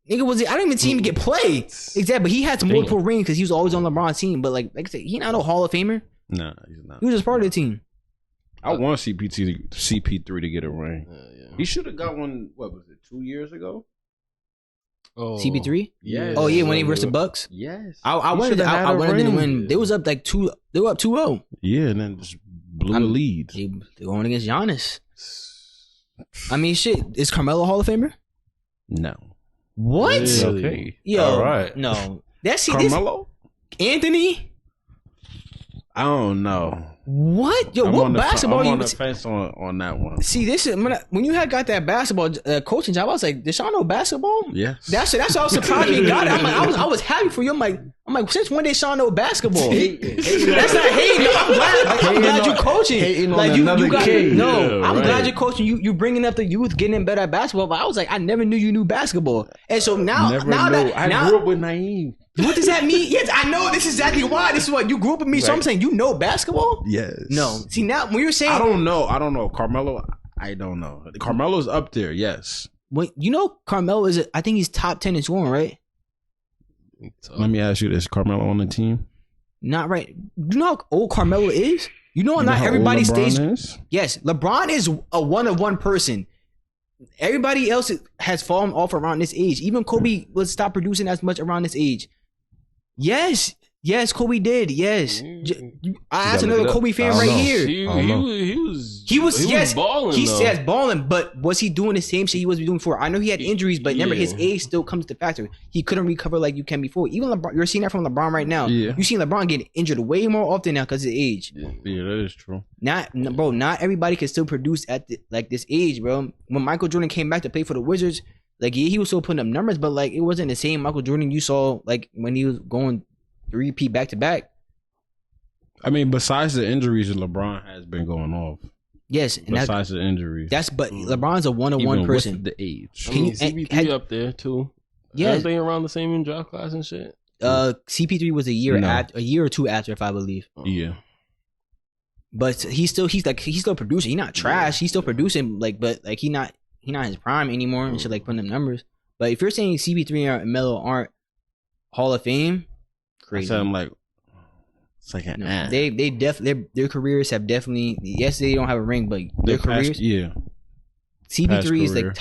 S1: Nigga I didn't even see him get play. Exactly, but he had multiple rings because he was always on LeBron's team. But like I said, he not a Hall of Famer.
S3: Nah, he's not.
S1: He was just part of the team.
S3: I want CP3 to get a ring. Yeah. He should have got one. What was it? 2 years ago.
S1: Oh, CP3.
S3: Yes.
S1: Oh yeah, when he versus the Bucks.
S3: Yes.
S1: I wanted to win. They was up like 2. They were up 2-0.
S3: Yeah, and then just blew a lead.
S1: They going against Giannis. I mean, shit. Is Carmelo Hall of Famer?
S3: No.
S1: What?
S2: Really?
S3: Okay.
S1: Yo,
S2: all right.
S1: No. That's
S3: Carmelo.
S1: Anthony.
S3: I don't know.
S1: What? Yo, what basketball?
S3: I'm on the fence on that one.
S1: See, this is when you had got that basketball coaching job. I was like, Dashone know basketball?
S3: Yes.
S1: That's why I was surprised he got it. I'm like, I was happy for you. I'm like, since when did Dashone know basketball? That's not hating. I'm glad you coaching.
S3: Like you got kid.
S1: No, I'm glad you're coaching. You bringing up the youth, getting them better at basketball. But I was like, I never knew you knew basketball. And so now
S3: I grew up with Naeem.
S1: What does that mean? Yes, I know. This is exactly why. This is what you grew up with me. Right. So I'm saying, you know basketball?
S3: Yes.
S1: No. See, now when you're saying,
S3: I don't know. Carmelo, I don't know. Carmelo's up there. Yes.
S1: When Carmelo is, I think he's top 10 in scoring, right?
S3: Let me ask you this: Carmelo on the team?
S1: Not right. You know how old Carmelo is? Not everybody stays. Yes, LeBron is a one-of-one person. Everybody else has fallen off around this age. Even Kobe was stopped producing as much around this age. Yes, Kobe did. Yes, I asked another Kobe fan right here. He was balling. He says balling, but was he doing the same shit he was doing before? I know he had injuries, but remember his age still comes to factor. He couldn't recover like you can before. Even LeBron, you're seeing that from LeBron right now. Yeah. You're seeing LeBron get injured way more often now because of his age.
S3: Yeah, that is true.
S1: Not everybody can still produce at this age, bro. When Michael Jordan came back to play for the Wizards, like he was still putting up numbers, but like it wasn't the same Michael Jordan you saw like when he was going 3-peat back to back.
S3: I mean, besides the injuries, LeBron has been going off.
S1: Yes, and
S3: besides the injuries,
S1: but LeBron's a one-on-one person.
S3: With the age,
S2: CP3 up there too.
S1: Yeah,
S2: everything around the same in draft class and shit.
S1: CP3 was a year or two after, if I believe.
S3: Yeah,
S1: but he's still producing. He's not trash. He's still producing. But he not his prime anymore and shit like putting them numbers. But if you're saying CP3 and Melo aren't Hall of Fame, crazy.
S3: I said, I'm like, It's like
S1: their careers have definitely. Yes, they don't have a ring, but their careers. CP3 is like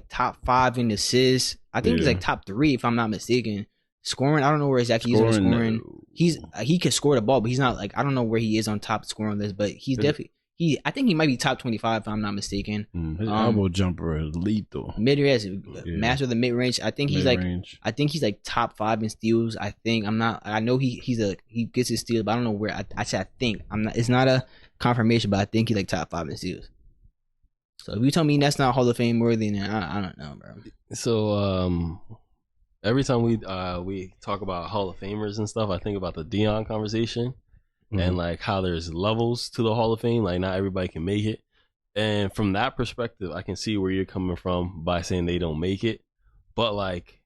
S1: top 5 in assists. I think he's like top 3 if I'm not mistaken. Scoring, I don't know where exactly he's on scoring. No. He can score the ball, but he's not like, I don't know where he is on top scoring list, but he's definitely I think he might be top 25 if I'm not mistaken.
S3: His elbow jumper is lethal.
S1: Master of the mid range. I think he's like top 5 in steals. I know he gets his steals, but I don't know where. I think it's not a confirmation, but I think he's like top 5 in steals. So if you tell me that's not Hall of Fame worthy, then I don't know, bro.
S2: So every time we talk about Hall of Famers and stuff, I think about the Deion conversation and like how there's levels to the Hall of Fame. Like not everybody can make it, and from that perspective, I can see where you're coming from by saying they don't make it. But like,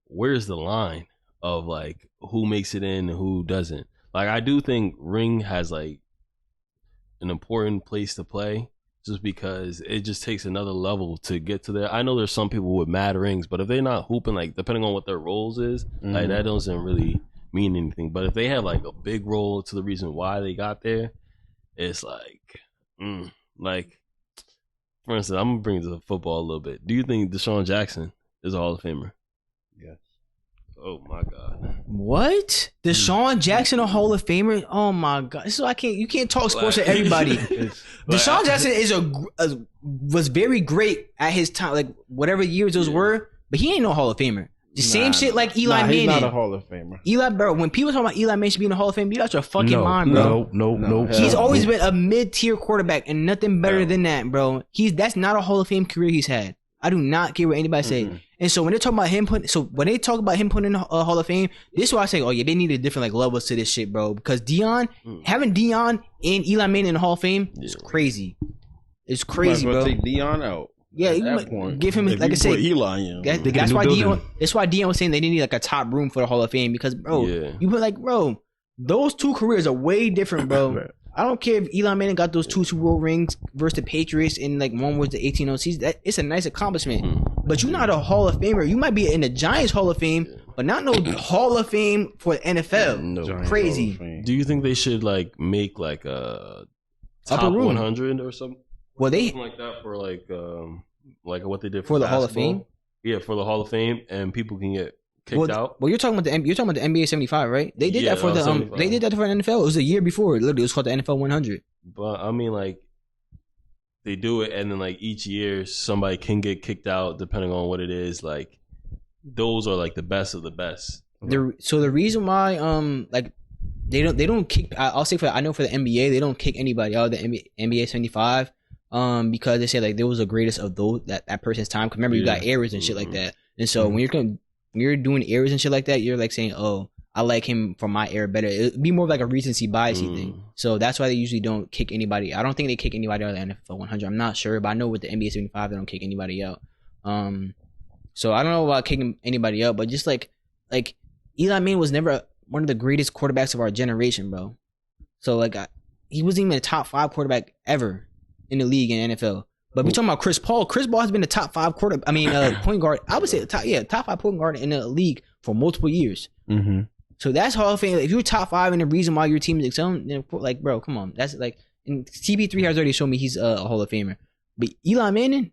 S2: where's the line of like who makes it in and who doesn't? Like I do think ring has like an important place to play. Just because it just takes another level to get to there. I know there's some people with mad rings, but if they're not hooping, like depending on what their roles is, like that doesn't really mean anything. But if they have like a big role to the reason why they got there, it's like, like for instance, I'm gonna bring it to football a little bit. Do you think Dashone Jackson is a Hall of Famer?
S4: Yes.
S2: Oh my God.
S1: What? Dashone Jackson a Hall of Famer? Oh my God. So you can't talk sports to everybody. Dashone Jackson was very great at his time, like whatever years those were, but he ain't no Hall of Famer. The same shit like Eli Manning.
S3: He's not a Hall of Famer.
S1: Eli, bro, when people talk about Eli Manning being a Hall of Fame, you out your fucking mind, bro.
S4: No.
S1: He's always been a mid-tier quarterback and nothing better than that, bro. That's not a Hall of Fame career he's had. I do not care what anybody say. And so when they talk about him putting in a Hall of Fame, this is why I say, oh yeah, they need a different like levels to this shit, bro. Because having Deion and Eli Manning in the Hall of Fame is crazy. It's crazy, bro.
S3: Take Deion out.
S1: Yeah, you give him like I said.
S3: Eli in.
S1: That's why Deion was saying they need like a top room for the Hall of Fame because, bro, you put like, bro, those two careers are way different, bro. I don't care if Eli Manning got those 2 Super Bowl rings versus the Patriots and like one was the 1806. It's a nice accomplishment. But you're not a Hall of Famer. You might be in the Giants Hall of Fame, but not no Hall of Fame for the NFL. No, crazy.
S2: Do you think they should like make like a top 100 or something?
S1: Well,
S2: something like that for like what they did
S1: for the Hall of Fame.
S2: Yeah, for the Hall of Fame, and people can get kicked out.
S1: Well, you're talking about the NBA 75, right? They did that for the 75. They did that for the NFL. It was a year before. Literally, it was called the NFL 100.
S2: But I mean, like, they do it, and then like each year, somebody can get kicked out depending on what it is. Like, those are like the best of the best.
S1: So the reason why like they don't kick. I'll say I know for the NBA they don't kick anybody out of the NBA 75 because they say like they was the greatest of those that person's time. Cause remember you got errors and shit like that, and so when you're doing errors and shit like that, you're like saying, oh, I like him from my era better. It'd be more like a recency biasy thing. So that's why they usually don't kick anybody. I don't think they kick anybody out of the NFL 100. I'm not sure, but I know with the NBA 75 they don't kick anybody out. So I don't know about kicking anybody out, but just like Eli Manning was never one of the greatest quarterbacks of our generation, bro. So like he wasn't even a top 5 quarterback ever in the league in the NFL. But we talking about Chris Paul. Chris Paul has been a top 5 point guard. I would say top 5 point guard in the league for multiple years. So that's Hall of Fame. If you're top 5 and the reason why your team is excelling, then like, bro, come on. That's like, and CP3 has already shown me he's a Hall of Famer. But Eli Manning,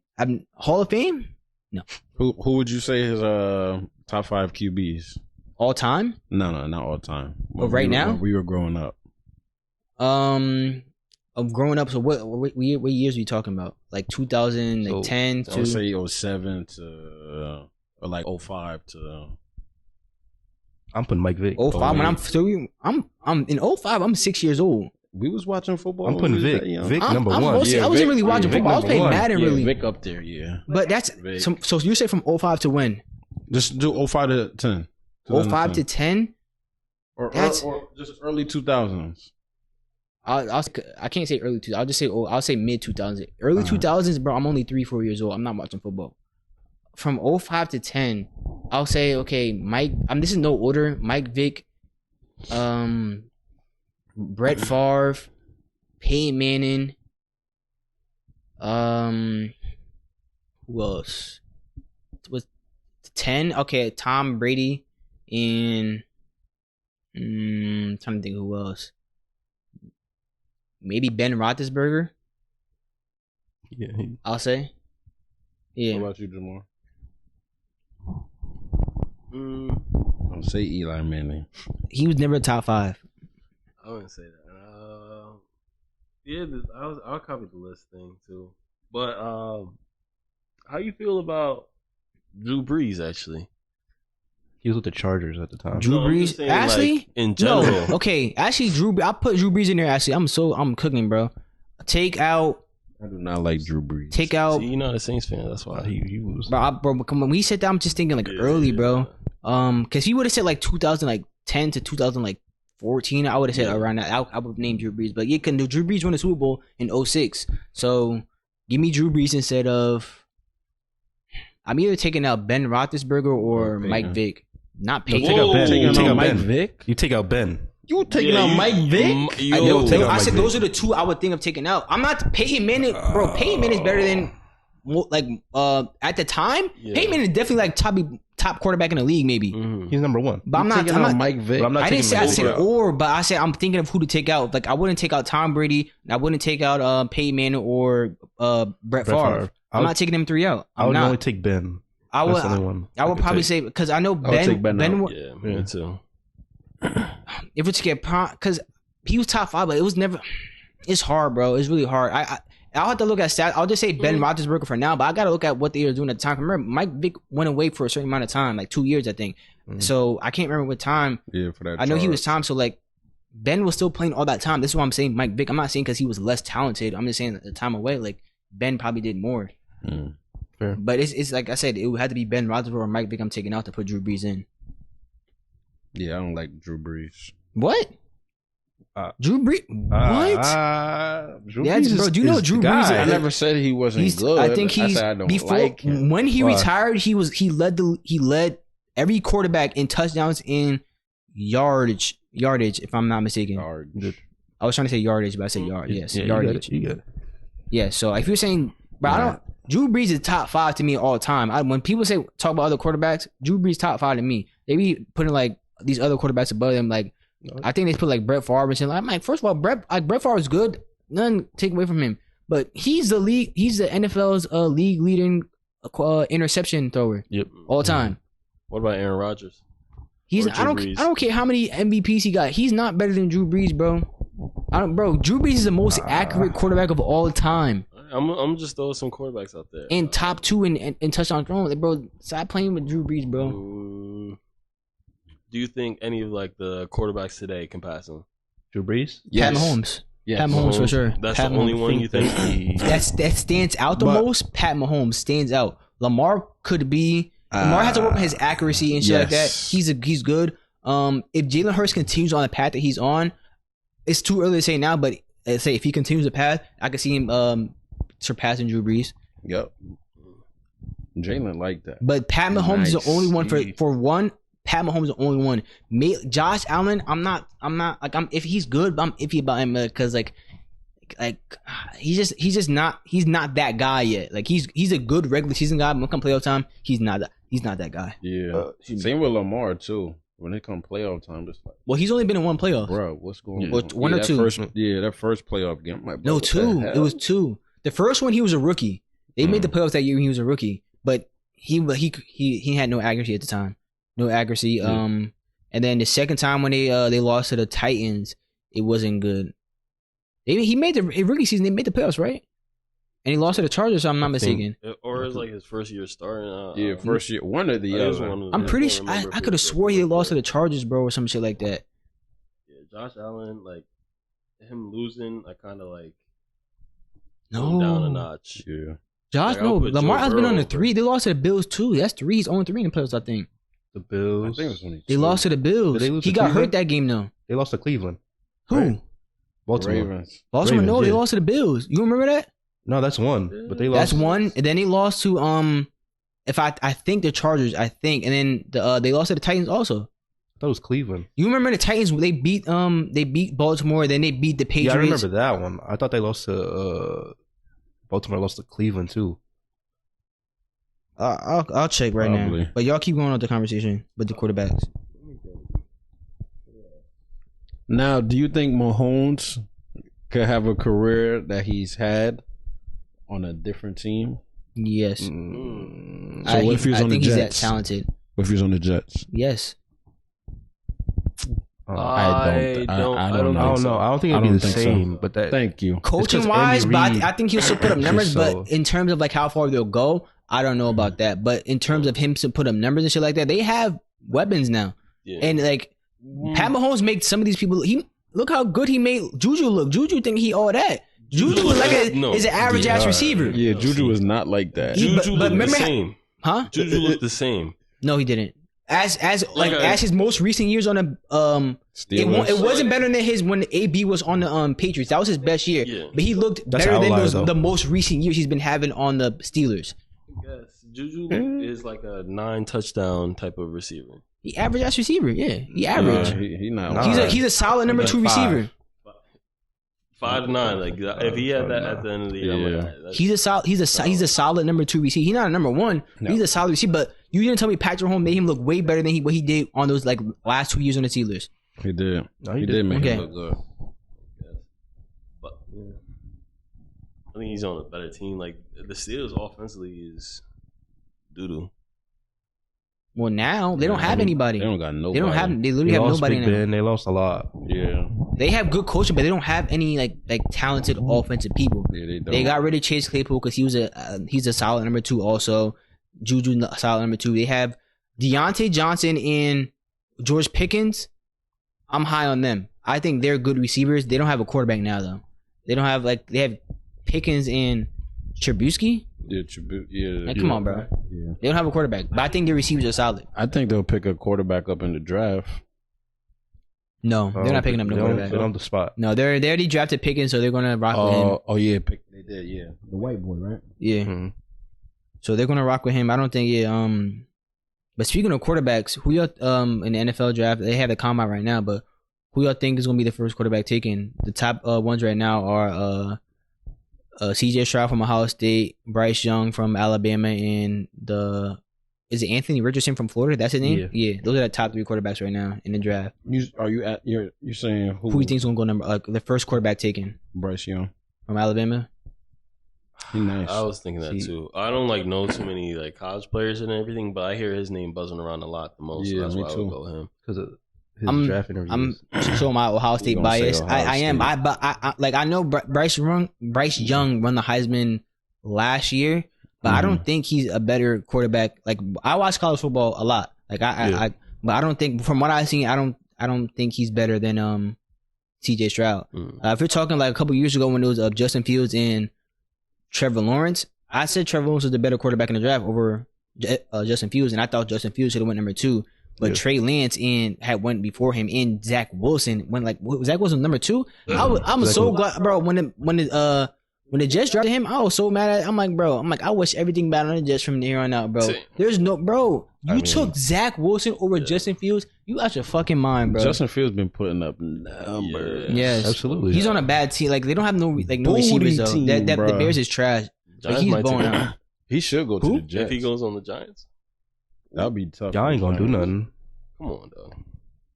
S1: Hall of Fame? No.
S3: Who would you say is top 5 QBs?
S1: All time?
S3: No, not all time.
S1: Now?
S3: We were growing up.
S1: Of growing up, so what years are you talking about? Like 2010 to...
S3: I would say 07 to like 05 to...
S4: I'm putting Mike Vick.
S1: 05 when I'm in 05, I'm 6 years old.
S3: We was watching football.
S4: I'm putting Vic. Vic number 1.
S1: I wasn't really watching football. I was playing Madden really.
S3: Vic up there, yeah.
S1: But that's... So you say from 05 to when?
S3: Just do 05 to 10.
S1: 05 to 10?
S3: Or just early 2000s.
S1: I can't say early 2000s. I'll just say I'll say mid 2000s. Early 2000s, bro. I'm only 3-4 years old. I'm not watching football. From 05 to 10, I'll say okay. Mike. This is no order. Mike Vick, Brett Favre, Peyton Manning. Who else? Was 10? Okay, Tom Brady and Trying to think who else. Maybe Ben Roethlisberger.
S4: Yeah.
S1: I'll say. Yeah.
S3: What about you, Jahmar? Don't say Eli Manning.
S1: He was never top 5.
S2: I wouldn't say that. Yeah, I'll copy the list thing too. But how you feel about Drew Brees? Actually,
S4: He was with the Chargers at the time.
S1: Drew Brees,
S2: saying,
S1: Ashley.
S2: like, in general.
S1: No, okay. Actually, I put Drew Brees in there. Ashley, I'm cooking, bro. Take out.
S3: I do not like Drew Brees.
S1: Take out.
S2: See, you're not a Saints fan. That's why
S4: He was.
S1: Bro, come on. When he said that, I'm just thinking like early, bro. Because he would have said like 2010 to 2014. I would have said around that. I would have named Drew Brees, but yeah, can Drew Brees won the Super Bowl in 06? So give me Drew Brees instead of. I'm either taking out Ben Roethlisberger or Mike Vick. Not Peyton.
S4: Take out Ben. You take out
S3: Mike
S4: Ben.
S3: Vick.
S4: You take out Ben.
S3: You taking out Mike Vick?
S1: I said those are the two I would think of taking out. I'm not Peyton Manning, bro. Peyton Manning is better than at the time. Peyton Manning is definitely like top quarterback in the league, maybe.
S4: He's number 1.
S1: But I'm not
S3: Mike Vick.
S1: I didn't say I said but I said I'm thinking of who to take out. Like I wouldn't take out Tom Brady. I wouldn't take out Peyton Manning or Brett Favre. I'm not taking them 3 out.
S4: I would only take Ben.
S1: I would probably say because I know Ben.
S2: Yeah, me too.
S1: If it's to get because he was top 5, but it was never. It's hard, bro. It's really hard. I'll have to look at stats. I'll just say Ben Roethlisberger for now, but I got to look at what they were doing at the time. Remember, Mike Vick went away for a certain amount of time, like 2 years, I think. So I can't remember what time.
S3: Yeah, for that.
S1: I know he was time. So like Ben was still playing all that time. This is why I'm saying Mike Vick. I'm not saying because he was less talented. I'm just saying that the time away, like Ben probably did more.
S4: Fair.
S1: But it's like I said, it would have to be Ben Roethlisberger or Mike Vick I'm taking out to put Drew Brees in.
S3: Yeah, I don't like Drew Brees.
S1: What? Drew Brees? What?
S4: Drew
S1: Brees bro, do you know Drew Brees?
S3: I never said he wasn't good.
S1: I think he's
S3: like him.
S1: When he retired, he led every quarterback in touchdowns in yardage. If I'm not mistaken. I was trying to say yardage, but I said yard. Yes, yardage.
S4: You get it.
S1: Yeah. So if you're saying, bro, Drew Brees is top 5 to me all the time. When people talk about other quarterbacks, Drew Brees top 5 to me. They be putting like these other quarterbacks above them. Like I think they put like Brett Favre and shit. I'm like, first of all, Brett Favre is good. None take away from him, but he's the NFL's league leading interception thrower.
S2: Yep,
S1: all time.
S2: What about Aaron Rodgers?
S1: I don't care how many MVPs he got. He's not better than Drew Brees, bro. Drew Brees is the most accurate quarterback of all time.
S2: I'm just throwing some quarterbacks out there.
S1: And top 2 in touchdown thrown. Like, bro, stop playing with Drew Brees, bro.
S2: Do you think any of like the quarterbacks today can pass him?
S4: Drew Brees?
S1: Yes. Pat Mahomes. Yes. Pat Mahomes for sure.
S2: That's
S1: Pat
S2: the only one you think?
S1: that stands out the most. Pat Mahomes stands out. Lamar could be. Lamar has to work on his accuracy and shit like that. He's good. If Jalen Hurts continues on the path that he's on, it's too early to say now. But say if he continues the path, I could see him surpassing Drew Brees.
S3: Yep. Jalen like that.
S1: But Pat Mahomes is the only one for one. Pat Mahomes is the only one. Josh Allen, I'm not like if he's good, but I'm iffy about him because like he's not that guy yet. Like he's a good regular season guy, but when it comes playoff time, he's not that guy.
S3: Yeah. Same with Lamar too. When it comes playoff time, just like,
S1: well, he's only been in one playoff.
S3: Bro, what's going on?
S1: One or two.
S3: That first playoff game.
S1: No, 2. It was 2. The first one, he was a rookie. They made the playoffs that year when he was a rookie, but he had no accuracy at the time. No accuracy. Yeah. And then the second time when they lost to the Titans, it wasn't good. He made the rookie season. They made the playoffs, right? And he lost to the Chargers, so I'm not mistaken.
S2: Or it was like his first year starting.
S3: Yeah, first year. One of the other.
S1: I'm pretty sure. I could have swore he lost to the Chargers, bro, or some shit like that.
S2: Yeah, Josh Allen, like him losing, I kind of like
S1: no
S2: down a notch.
S3: Yeah.
S1: Josh, like, no, Lamar has been on the 3. They lost to the Bills too. That's 3. He's on 3 in the playoffs, I think.
S4: The Bills.
S3: I think it was only 2.
S1: They lost to the Bills. He got hurt that game though.
S4: They lost to Cleveland.
S1: Who?
S4: Right? Baltimore.
S3: Ravens.
S1: Baltimore. No, they lost to the Bills. You remember that?
S4: No, that's one. But they lost.
S1: That's one, and then they lost to I think the Chargers. I think, and then they lost to the Titans also.
S4: That was Cleveland.
S1: You remember the Titans? They beat Baltimore. Then they beat the Patriots.
S4: Yeah, I remember that one. I thought they lost to Baltimore. Lost to Cleveland too.
S1: I'll check right now. But y'all keep going on with the conversation with the quarterbacks.
S3: Now, do you think Mahomes could have a career that he's had on a different team?
S1: Yes.
S3: So what if he was on the Jets?
S1: He's that talented.
S3: What if he was on the Jets?
S1: Yes.
S3: I don't know.
S4: I don't think it'd be the same. So. But
S3: thank you.
S1: Coaching wise, but I think he'll still put up numbers. But in terms of like how far they'll go, I don't know about that. But in terms of him to put up numbers and shit like that, they have weapons now. Yeah. And like Pat Mahomes makes some of these people. Look how good he made Juju look. Juju think he all that. Juju was like is an average ass receiver.
S3: Yeah, Juju was not like that.
S2: Juju looked the same.
S1: Huh?
S2: Juju looked the same.
S1: No, he didn't. As his most recent years on the it wasn't better than his when AB was on the Patriots. That was his best year. Yeah. But he looked better than the most recent years he's been having on the Steelers.
S2: Yes, Juju is like a 9 touchdown type of receiver.
S1: He average ass receiver, yeah. He average.
S3: He not.
S1: He's a solid number 2 receiver.
S2: 5 to 9, like if he had that at the end of the year,
S1: he's a solid number 2 receiver. He's not a number 1. No. He's a solid receiver. But you didn't tell me Patrick Mahomes made him look way better than what he did on those like last 2 years on the Steelers.
S3: He did. No, he did make him look good.
S2: Yes. But I think he's on a better team. Like the Steelers offensively is doo doo.
S1: Well, now they don't have anybody.
S3: They don't got nobody.
S1: They literally have nobody now.
S4: They lost a lot.
S3: Yeah.
S1: They have good coaching, but they don't have any like talented offensive people.
S3: Yeah, they don't.
S1: They got rid of Chase Claypool because he's a solid number 2 also. Juju solid number 2. They have Deontay Johnson and George Pickens. I'm high on them. I think they're good receivers. They don't have a quarterback now though. They don't have they have Pickens and Trubisky.
S3: Yeah,
S1: like, come on, bro. Yeah. They don't have a quarterback, but I think their receivers are solid.
S3: I think they'll pick a quarterback up in the draft.
S1: No, they're not picking up no quarterback.
S4: They're on the spot.
S1: No, they already drafted Pickens, so they're gonna rock with him.
S3: Oh yeah, they did. Yeah, the white boy, right?
S1: Yeah. Mm-hmm. So they're gonna rock with him. I don't think. But speaking of quarterbacks, who y'all in the NFL draft? They have the combine right now, but who y'all think is gonna be the first quarterback taken? The top ones right now are C.J. Stroud from Ohio State, Bryce Young from Alabama, and is it Anthony Richardson from Florida? That's his name. Yeah, those are the top 3 quarterbacks right now in the draft.
S3: You're saying who
S1: you think's gonna go number the first quarterback taken?
S3: Bryce Young
S1: from Alabama.
S3: Nice.
S2: I was thinking that too. I don't know too many college players and everything, but I hear his name buzzing around a lot the most. Yeah, so that's why I would go him
S4: because of his draft interviews.
S1: I'm showing my Ohio State bias. I am. I know Bryce Young won the Heisman last year, but I don't think he's a better quarterback. Like I watch college football a lot. But I don't think from what I've seen, I don't think he's better than C.J. Stroud. If you're talking like a couple years ago when it was Justin Fields and Trevor Lawrence, I said Trevor Lawrence was the better quarterback in the draft over Justin Fields, and I thought Justin Fields should have went number 2. But Trey Lance had went before him, and Zach Wilson went Zach Wilson number 2. I'm so glad, bro. When the Jets drafted him, I was so mad at it. I'm like, I wish everything bad on the Jets from here on out, bro. There's no, bro. You took Zach Wilson over Justin Fields. You out your fucking mind, bro.
S3: Justin Fields been putting up numbers.
S1: Yes,
S4: absolutely.
S1: He's on a bad team. Like they don't have no receivers though.
S3: Team,
S1: the Bears is trash. Like, he's going out.
S3: He should go to the Jets.
S2: If he goes on the Giants,
S3: that'd be tough.
S4: Y'all ain't gonna do nothing.
S2: Come on, though.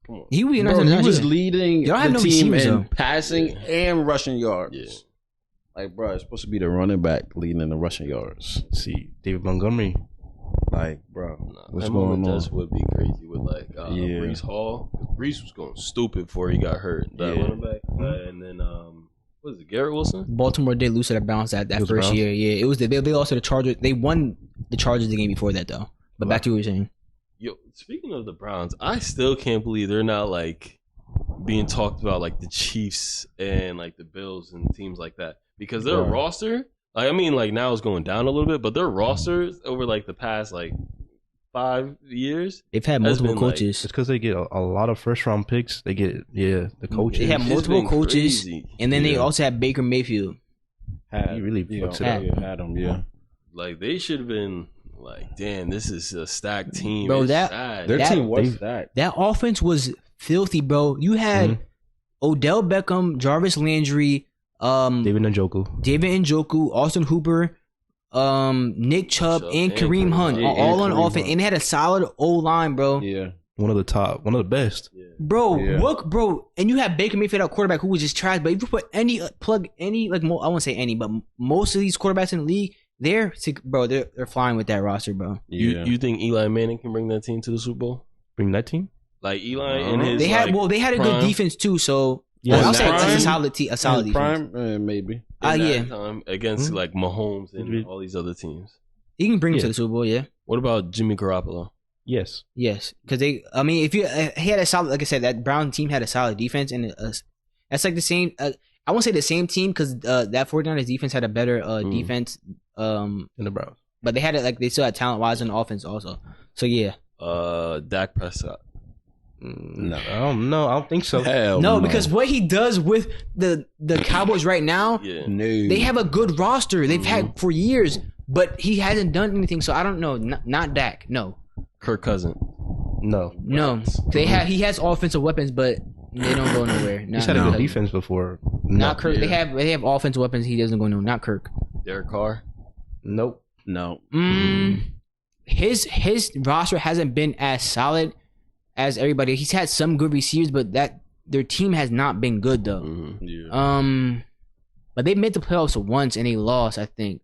S2: Come on.
S3: He was leading the team in passing and rushing yards.
S2: Yeah.
S3: Like, bro, it's supposed to be the running back leading in the rushing yards.
S4: See, David Montgomery.
S3: Like, bro, what's going on?
S2: That would be crazy with Breece Hall. Breece was going stupid before he got hurt. That running back, and then what is it, Garrett Wilson?
S1: Baltimore did lose to the Browns that first year. Yeah, it was they lost to the Chargers. They won the Chargers the game before that though. But back to what you were saying.
S2: Yo, speaking of the Browns, I still can't believe they're not being talked about like the Chiefs and like the Bills and teams like that because their roster. Now it's going down a little bit, but their rosters over the past 5 years,
S1: they've had multiple coaches.
S4: It's because they get a lot of first round picks. They get the coaches.
S1: They have multiple coaches, and then they also have Baker Mayfield.
S4: He really fucks it up.
S3: Had him, yeah.
S2: They should have been damn, this is a stacked team,
S1: bro.
S3: Their team was stacked.
S1: That offense was filthy, bro. You had Odell Beckham, Jarvis Landry.
S4: David Njoku, Austin Hooper,
S1: Nick Chubb, and Kareem Hunt all on offense, and they had a solid O line, bro.
S3: Yeah,
S4: One of the best.
S2: Yeah.
S1: Bro, look, bro, and you have Baker Mayfield, a quarterback who was just trash. But if you put plug any, like, I won't say any, but most of these quarterbacks in the league, they're flying with that roster, bro.
S2: You think Eli Manning can bring that team to the Super Bowl?
S4: Bring that team?
S2: Like Eli and his
S1: they had a good defense too, so I'll say it's a solid defense.
S3: Prime, maybe.
S2: Time against like Mahomes and all these other teams.
S1: He can bring him to the Super Bowl, yeah.
S2: What about Jimmy Garoppolo?
S4: Yes,
S1: because he had a solid, like I said, that Brown team had a solid defense, and that's like the same. I won't say the same team because that 49ers defense had a better defense
S4: in the Browns,
S1: but they still had talent wise on the offense also. So yeah,
S2: Dak Prescott.
S4: No, I don't think so.
S3: Hell
S1: no, because what he does with the Cowboys right now, they have a good roster. They've had for years, but he hasn't done anything. So I don't know. Not Dak. No.
S2: Kirk Cousins.
S4: No.
S1: He has offensive weapons, but they don't go nowhere.
S4: He's had a good defense before.
S1: Not Kirk. Yeah. They have offensive weapons. He doesn't go nowhere. Not Kirk.
S2: Derek Carr.
S4: Nope.
S3: No.
S1: His roster hasn't been as solid as everybody. He's had some good receivers, but their team has not been good though. But they made the playoffs once and they lost, I think.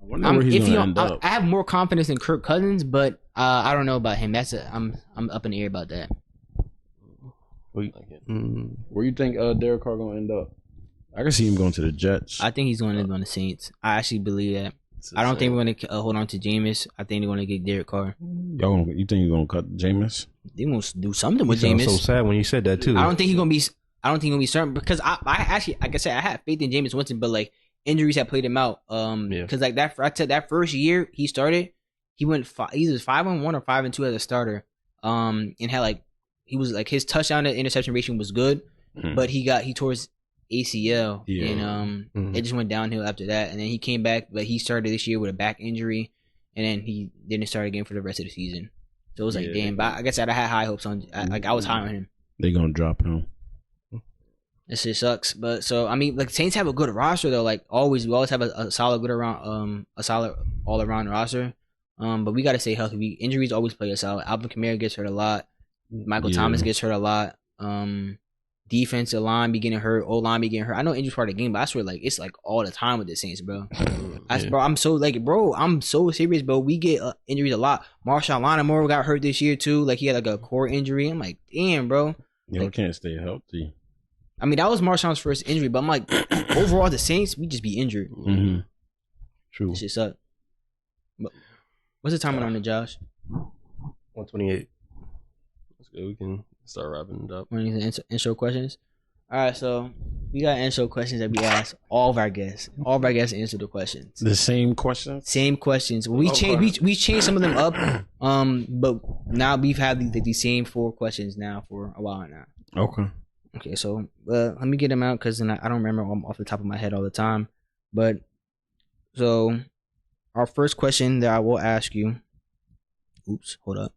S3: I wonder where he's gonna end up.
S1: I have more confidence in Kirk Cousins, but I don't know about him. I'm up in the air about that.
S3: Where you think Derek Carr gonna end up? I can see him going to the Jets.
S1: I think he's going to end on the Saints. I actually believe that. I don't think we're going to hold on to Jameis. I think they're going to get Derek Carr.
S3: You think you're going to cut Jameis?
S1: They're going to do something with
S4: Jameis.
S1: So
S4: sad when you said that too.
S1: I don't think he's going to be certain because I actually, like I said, I have faith in Jameis Winston, but like injuries have played him out. Because like that first year he started, he went either 5-1 or 5-2 as a starter. And had like he was like his touchdown to interception ratio was good, but he tore his ACL and it just went downhill after that. And then he came back, but he started this year with a back injury, and then he didn't start again for the rest of the season. So it was like, damn. But like I said, I had high hopes on. I was high on him.
S3: They're gonna drop him.
S1: This shit sucks. But so I mean, like Saints have a good roster though. Like always, we always have a solid a solid all around roster. But we got to stay healthy. Injuries always play us out. Alvin Kamara gets hurt a lot. Michael Thomas gets hurt a lot. Defensive line be getting hurt. O-line be getting hurt. I know injuries part of the game, but I swear, like it's like all the time with the Saints, bro. I'm so serious, bro. We get injuries a lot. Marshawn Lattimore got hurt this year too. Like he had like a core injury. I'm like, damn, bro.
S3: You can't stay healthy.
S1: I mean, that was Marshawn's first injury, but I'm like, overall, the Saints, we just be injured.
S3: True.
S1: This shit suck. What's the time on it, Josh?
S4: 128.
S2: That's good. We can start wrapping it up.
S1: Intro questions. All right, so we got intro questions that we ask all of our guests. All of our guests answer the questions.
S3: The same questions.
S1: Same questions. We changed some of them up. But now we've had the same 4 questions now for a while now. Okay. So let me get them out because I don't remember off the top of my head all the time. But so our first question that I will ask you. Oops, hold up.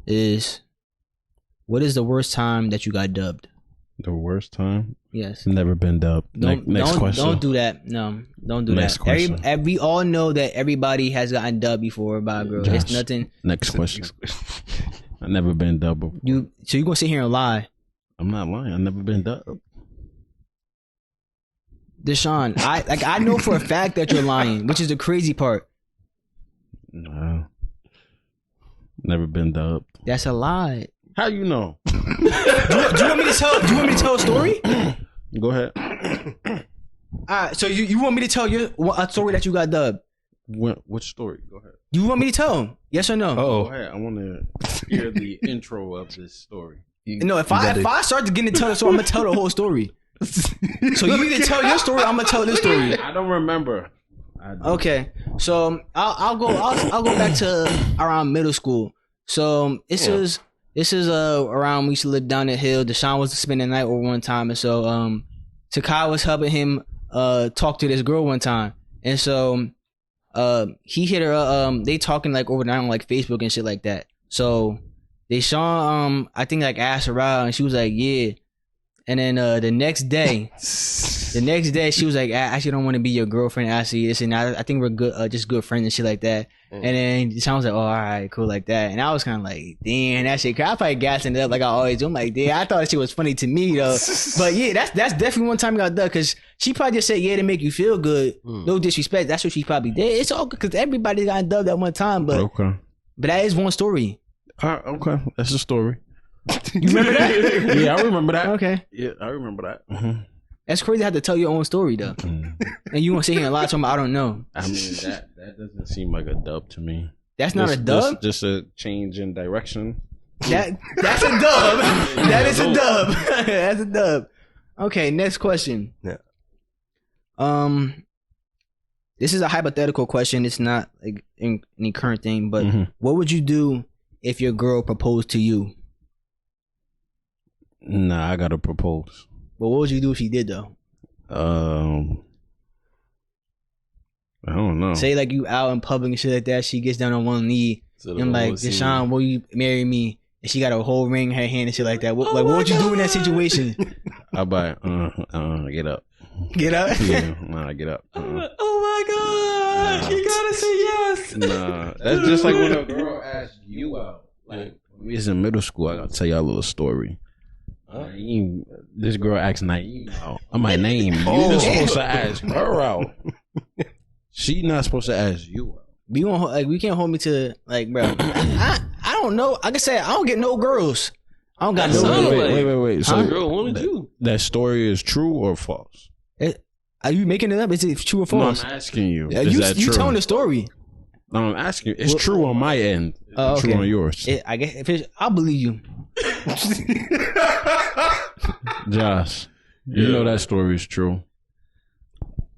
S1: Is what is the worst time that you got dubbed?
S3: The worst time?
S1: Yes.
S3: Never been dubbed. Next question.
S1: Don't do that. No, don't do
S3: next
S1: that.
S3: Question.
S1: We all know that everybody has gotten dubbed before by a girl.
S3: Josh,
S1: it's nothing.
S3: Next question. I've never been dubbed before.
S1: So you gonna sit here and lie?
S3: I'm not lying. I've never been dubbed.
S1: Dashone, I know for a fact that you're lying, which is the crazy part.
S3: No. Never been dubbed.
S1: That's a lie.
S3: How you know?
S1: do you want me to tell a story?
S3: Go ahead.
S1: All right. So you want me to tell a story that you got dubbed?
S3: Which story? Go ahead.
S1: You want me to tell him? Yes or no?
S3: Go ahead. I want to hear the intro of this story.
S1: No, if I start to get into tell the story, I'm gonna tell the whole story. So you either tell your story, I'm gonna tell this story.
S3: I don't remember.
S1: Okay, so I'll go back to around middle school. So this is around we used to live down the hill. Dashone was spending the night over one time, and so Takai was helping him talk to this girl one time, and so he hit her. They talking like over down on like Facebook and shit like that. So Dashone I think like asked her out, and she was like yeah. And then the next day, The next day, she was like, I actually don't want to be your girlfriend. Actually, this and I think we're good, just good friends and shit like that. And then Sean was like, oh, all right, cool, like that. And I was kind of like, damn, that shit. I probably gassing it up like I always do. I'm like, damn, I thought that shit was funny to me though. But yeah, that's definitely one time I got done because she probably just said yeah to make you feel good. No disrespect. That's what she probably did. It's all good because everybody got dubbed at one time. But that is one story.
S3: Okay, that's a story.
S1: You remember that?
S3: Yeah, I remember that.
S1: Okay.
S3: Yeah, I remember that. Mm-hmm.
S1: That's crazy to have to tell your own story though. And you want to sit here and lie to me, I don't know.
S3: I mean, that doesn't seem like a dub to me.
S1: That's not a dub?
S3: Just a change in direction.
S1: That's a dub. That is a dub. That's a dub. Okay, next question.
S4: Yeah.
S1: This is a hypothetical question. It's not like any current thing, but what would you do if your girl proposed to you?
S3: Nah, I gotta propose.
S1: But what would you do if she did though?
S3: I don't know.
S1: Say like you out in public and shit like that. She gets down on one knee and like, Dashone, will you marry me? And she got a whole ring in her hand and shit like that. What would you do in that situation?
S3: I'll buy. Get up.
S1: Get up.
S3: Yeah, nah, get up.
S2: Oh my god! You gotta say yes.
S3: Nah, that's just like when a girl asks you out. Like when we was in middle school, I gotta tell y'all a little story. This girl asked Naeem out. I'm like, Naeem, you're supposed to ask her out. She not supposed to ask you out.
S1: We can't hold me to like, bro. I don't know. Like I said, I don't get no girls. I don't got no girls.
S3: Wait. So
S2: girl wanted you.
S3: That story is true or false?
S1: Are you making it up? Is it true or false?
S3: No, I'm asking you.
S1: You telling the story.
S3: No, I'm asking you. It's true on my end. True on yours.
S1: I guess I'll believe you.
S3: Josh, you know that story is true.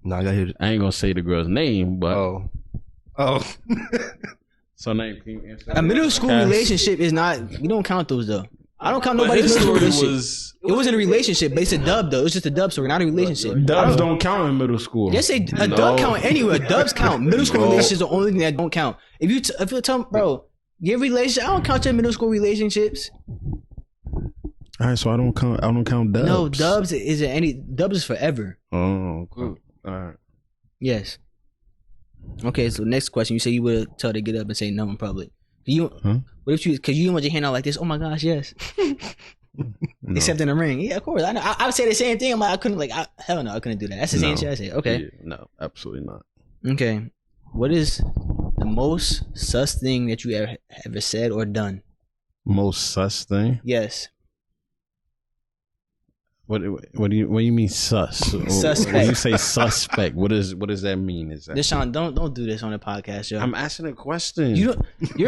S4: No, I
S3: ain't gonna say the girl's name, but so name.
S1: A middle school relationship is not. We don't count those though. I don't count nobody's middle school relationship. It wasn't a relationship, but it's a dub though. It's just a dub story, not a relationship.
S3: Dubs don't count in middle school.
S1: Yes, a dub count anywhere. Dubs count. Middle school relationships are the only thing that don't count. If you tell bro, your relationship, I don't count your middle school relationships.
S3: All right, so I don't count dubs.
S1: No, dubs is forever.
S3: Oh, okay. All right.
S1: Yes. Okay, so next question. You say you would tell her to get up and say no in public. What if because you didn't want your hand out like this? Oh my gosh, yes. No. Except in the ring. Yeah, of course. I know. I would say the same thing. I'm like, I couldn't hell no, I couldn't do that. That's the same shit I say. Okay.
S3: Yeah, no, absolutely not.
S1: Okay. What is the most sus thing that you ever said or done?
S3: Most sus thing?
S1: Yes.
S3: What do you mean sus?
S1: Suspect.
S3: When you say suspect, what does that mean? Is that
S1: Dashone, don't do this on the podcast, yo.
S3: I'm asking a question.
S1: You're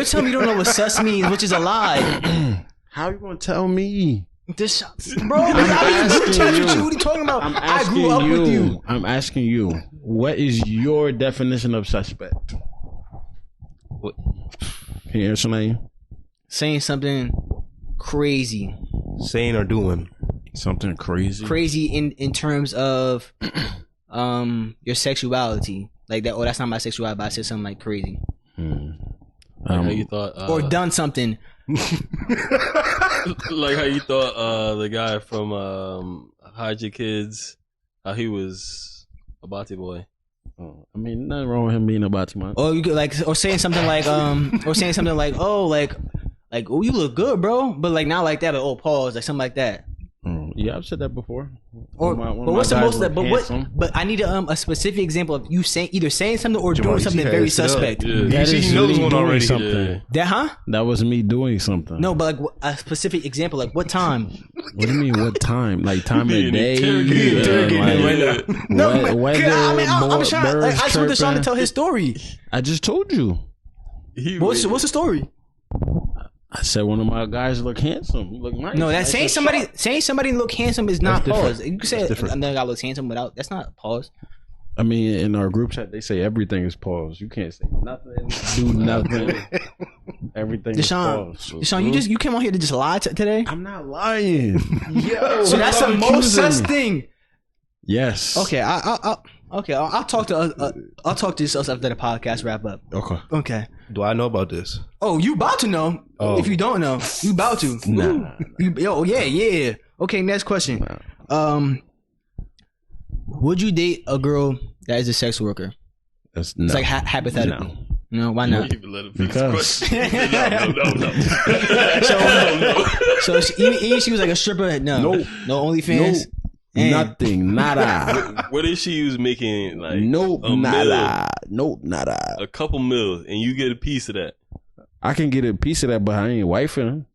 S1: telling me you don't know what sus means, which is a lie.
S3: How you gonna tell me?
S1: Bro, what are you talking about? I grew up with you.
S3: I'm asking you, what is your definition of suspect? Can you answer me?
S1: Saying something crazy.
S4: Saying or doing
S3: something crazy.
S1: Crazy in terms of your sexuality. Like that, that's not my sexuality, but I said something like crazy.
S2: Like how you thought
S1: or done something.
S2: Like how you thought the guy from Hide Your Kids, how he was a bati boy.
S3: I mean, nothing wrong with him being a bati man.
S1: Or you could or saying something like oh you look good, bro, but like not like that, but pause, like something like that.
S3: Yeah, I've said that before.
S1: But what's the most? But I need a specific example of you either saying something or doing something very suspect.
S3: Yeah. That is me doing something.
S1: Yeah.
S3: That was me doing something.
S1: No, but like a specific example, like what time?
S3: What do you mean? What time? Like time of day?
S1: I'm trying. I just want Dashone to tell his story.
S3: I just told you.
S1: What's the story?
S3: I said one of my guys look handsome. Look nice.
S1: No, that's saying somebody look handsome is not pause. You can say another guy looks handsome without. That's not pause.
S3: I mean, in our group chat, they say everything is pause. You can't say nothing, do nothing. Everything is pause.
S1: Dashone, you came on here to just lie today.
S3: I'm not lying. Yo,
S1: so that's the most sus thing.
S3: Yes.
S1: Okay, I'll talk to this after the podcast wrap up. Okay.
S4: Do I know about this?
S1: Oh, you about to know. If you don't know, you about to.
S3: Nah.
S1: Yeah. Okay, next question. Would you date a girl that is a sex worker?
S3: It's
S1: like hypothetical. No, why not?
S3: Because
S1: so even she was like a stripper. No OnlyFans.
S3: Nope. Nothing, nada.
S2: What if she was making like
S3: nada,
S2: a couple mils, and you get a piece of that?
S3: I can get a piece of that, but I ain't wifing her.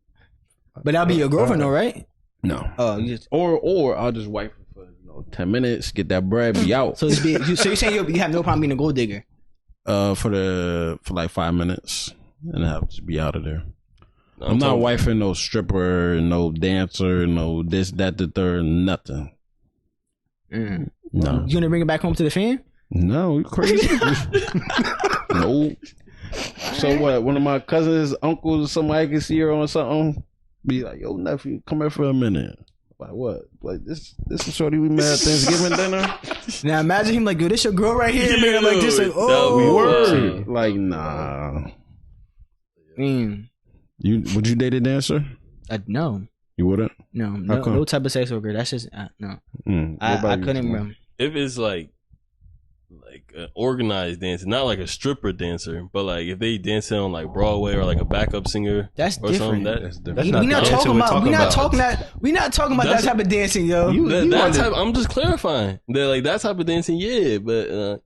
S1: But that'll be your girlfriend, though, right?
S3: No.
S1: Oh, you just
S3: or I'll just wife her for 10 minutes, get that bread, be out.
S1: So you're saying you have no problem being a gold digger?
S3: For like 5 minutes, and I'll just be out of there. I'm not wifing no stripper, no dancer, no this, that, the third, nothing. No.
S1: You gonna bring it back home to the fan?
S3: No, you crazy? No. So what? One of my cousins, uncles, somebody can see her on something, be like, "Yo, nephew, come here for a minute." Like what? Like this is shorty we met at Thanksgiving dinner.
S1: Now imagine him like, "Yo, this your girl right here." Man, like this, like, oh,
S3: word. Like nah. Would you date a dancer?
S1: No.
S3: You wouldn't?
S1: No type of sex worker. That's just no. I couldn't, bro.
S2: If it's like an organized dancer, not like a stripper dancer, but like if they dancing on like Broadway or like a backup singer,
S1: that's
S2: or
S1: different.
S2: That's
S1: different. We're not talking about that type of dancing, yo.
S2: I'm just clarifying that type of dancing, yeah, but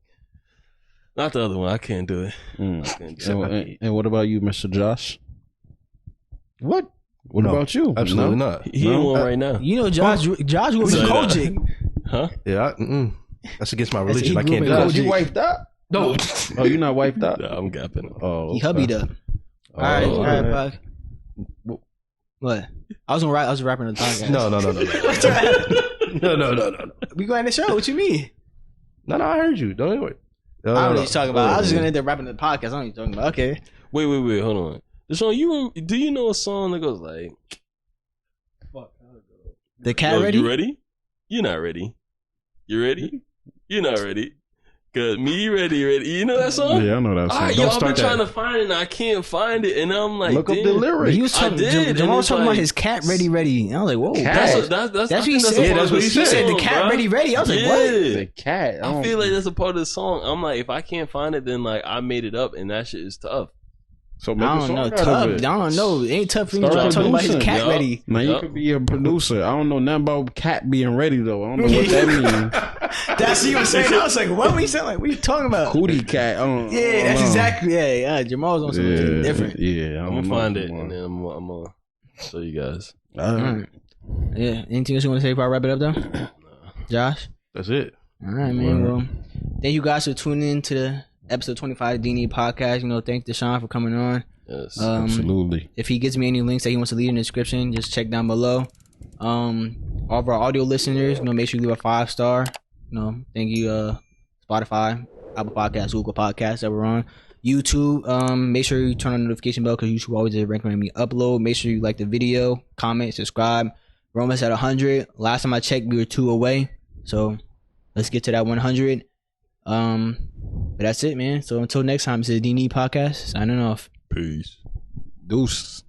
S2: not the other one. I can't do it.
S3: And what about you, Mr. Josh? What about you?
S4: Absolutely not.
S2: He in one right now.
S1: You know, Josh will be Kojic.
S2: Huh?
S4: Yeah, that's against my religion. I can't do
S3: that.
S4: that.
S3: You wiped up? No. Oh, you're not wiped up?
S2: No, I'm gapping.
S3: Oh,
S1: he hubbied up. All right. What? I was rapping on the podcast.
S4: No.
S1: We going to the show. What you mean?
S4: No, I heard you. Don't worry.
S1: I don't know what you're talking about. I was just gonna end up rapping on the podcast. I don't know what you're talking about. Okay.
S2: Wait. Hold on. Dashone, do you know a song that goes like,
S1: "The cat ready?
S2: You ready? You're not ready. You ready? You're not ready. Good. Me ready. You know that song?
S3: Yeah, I know that song.
S2: Alright, I've been trying to find it and I can't find it. And I'm like,
S3: look up the lyrics.
S1: He was talking, Jahmar was talking about his cat ready. And I was like, whoa.
S2: That's what he said.
S1: Yeah, that's what he said. He said the cat ready. I was like, what?
S3: The cat.
S2: I feel like that's a part of the song. I'm like, if I can't find it, then like I made it up and that shit is tough.
S3: So make a song out of it.
S1: I don't know. It ain't tough for you to talk about his cat ready.
S3: Now you could be a producer. I don't know nothing about cat being ready though. I don't know what that means.
S1: That's what you were saying. I was like, what were you saying? Like, what are you talking about?
S3: Cootie cat.
S1: That's exactly. Yeah. Jamal's on something different.
S3: Yeah,
S2: I'm gonna find it and then I'm gonna show you guys.
S1: All right. Yeah. Anything else you want to say before I wrap it up, though? Josh?
S4: That's it.
S1: All right, man. Well, thank you guys for tuning in to the episode 25 of D&E podcast. Thank Dashone for coming on.
S2: Yes,
S3: absolutely.
S1: If he gives me any links that he wants to leave in the description, just check down below. All of our audio listeners, make sure you leave a 5-star. Thank you, Spotify, Apple Podcasts, Google Podcasts that we're on. YouTube, make sure you turn on the notification bell because YouTube always recommend me upload. Make sure you like the video, comment, subscribe. We're almost at 100. Last time I checked, we were 2 away. So let's get to that 100. But that's it, man. So until next time, this is the D&E podcast signing off.
S2: Peace.
S3: Deuce.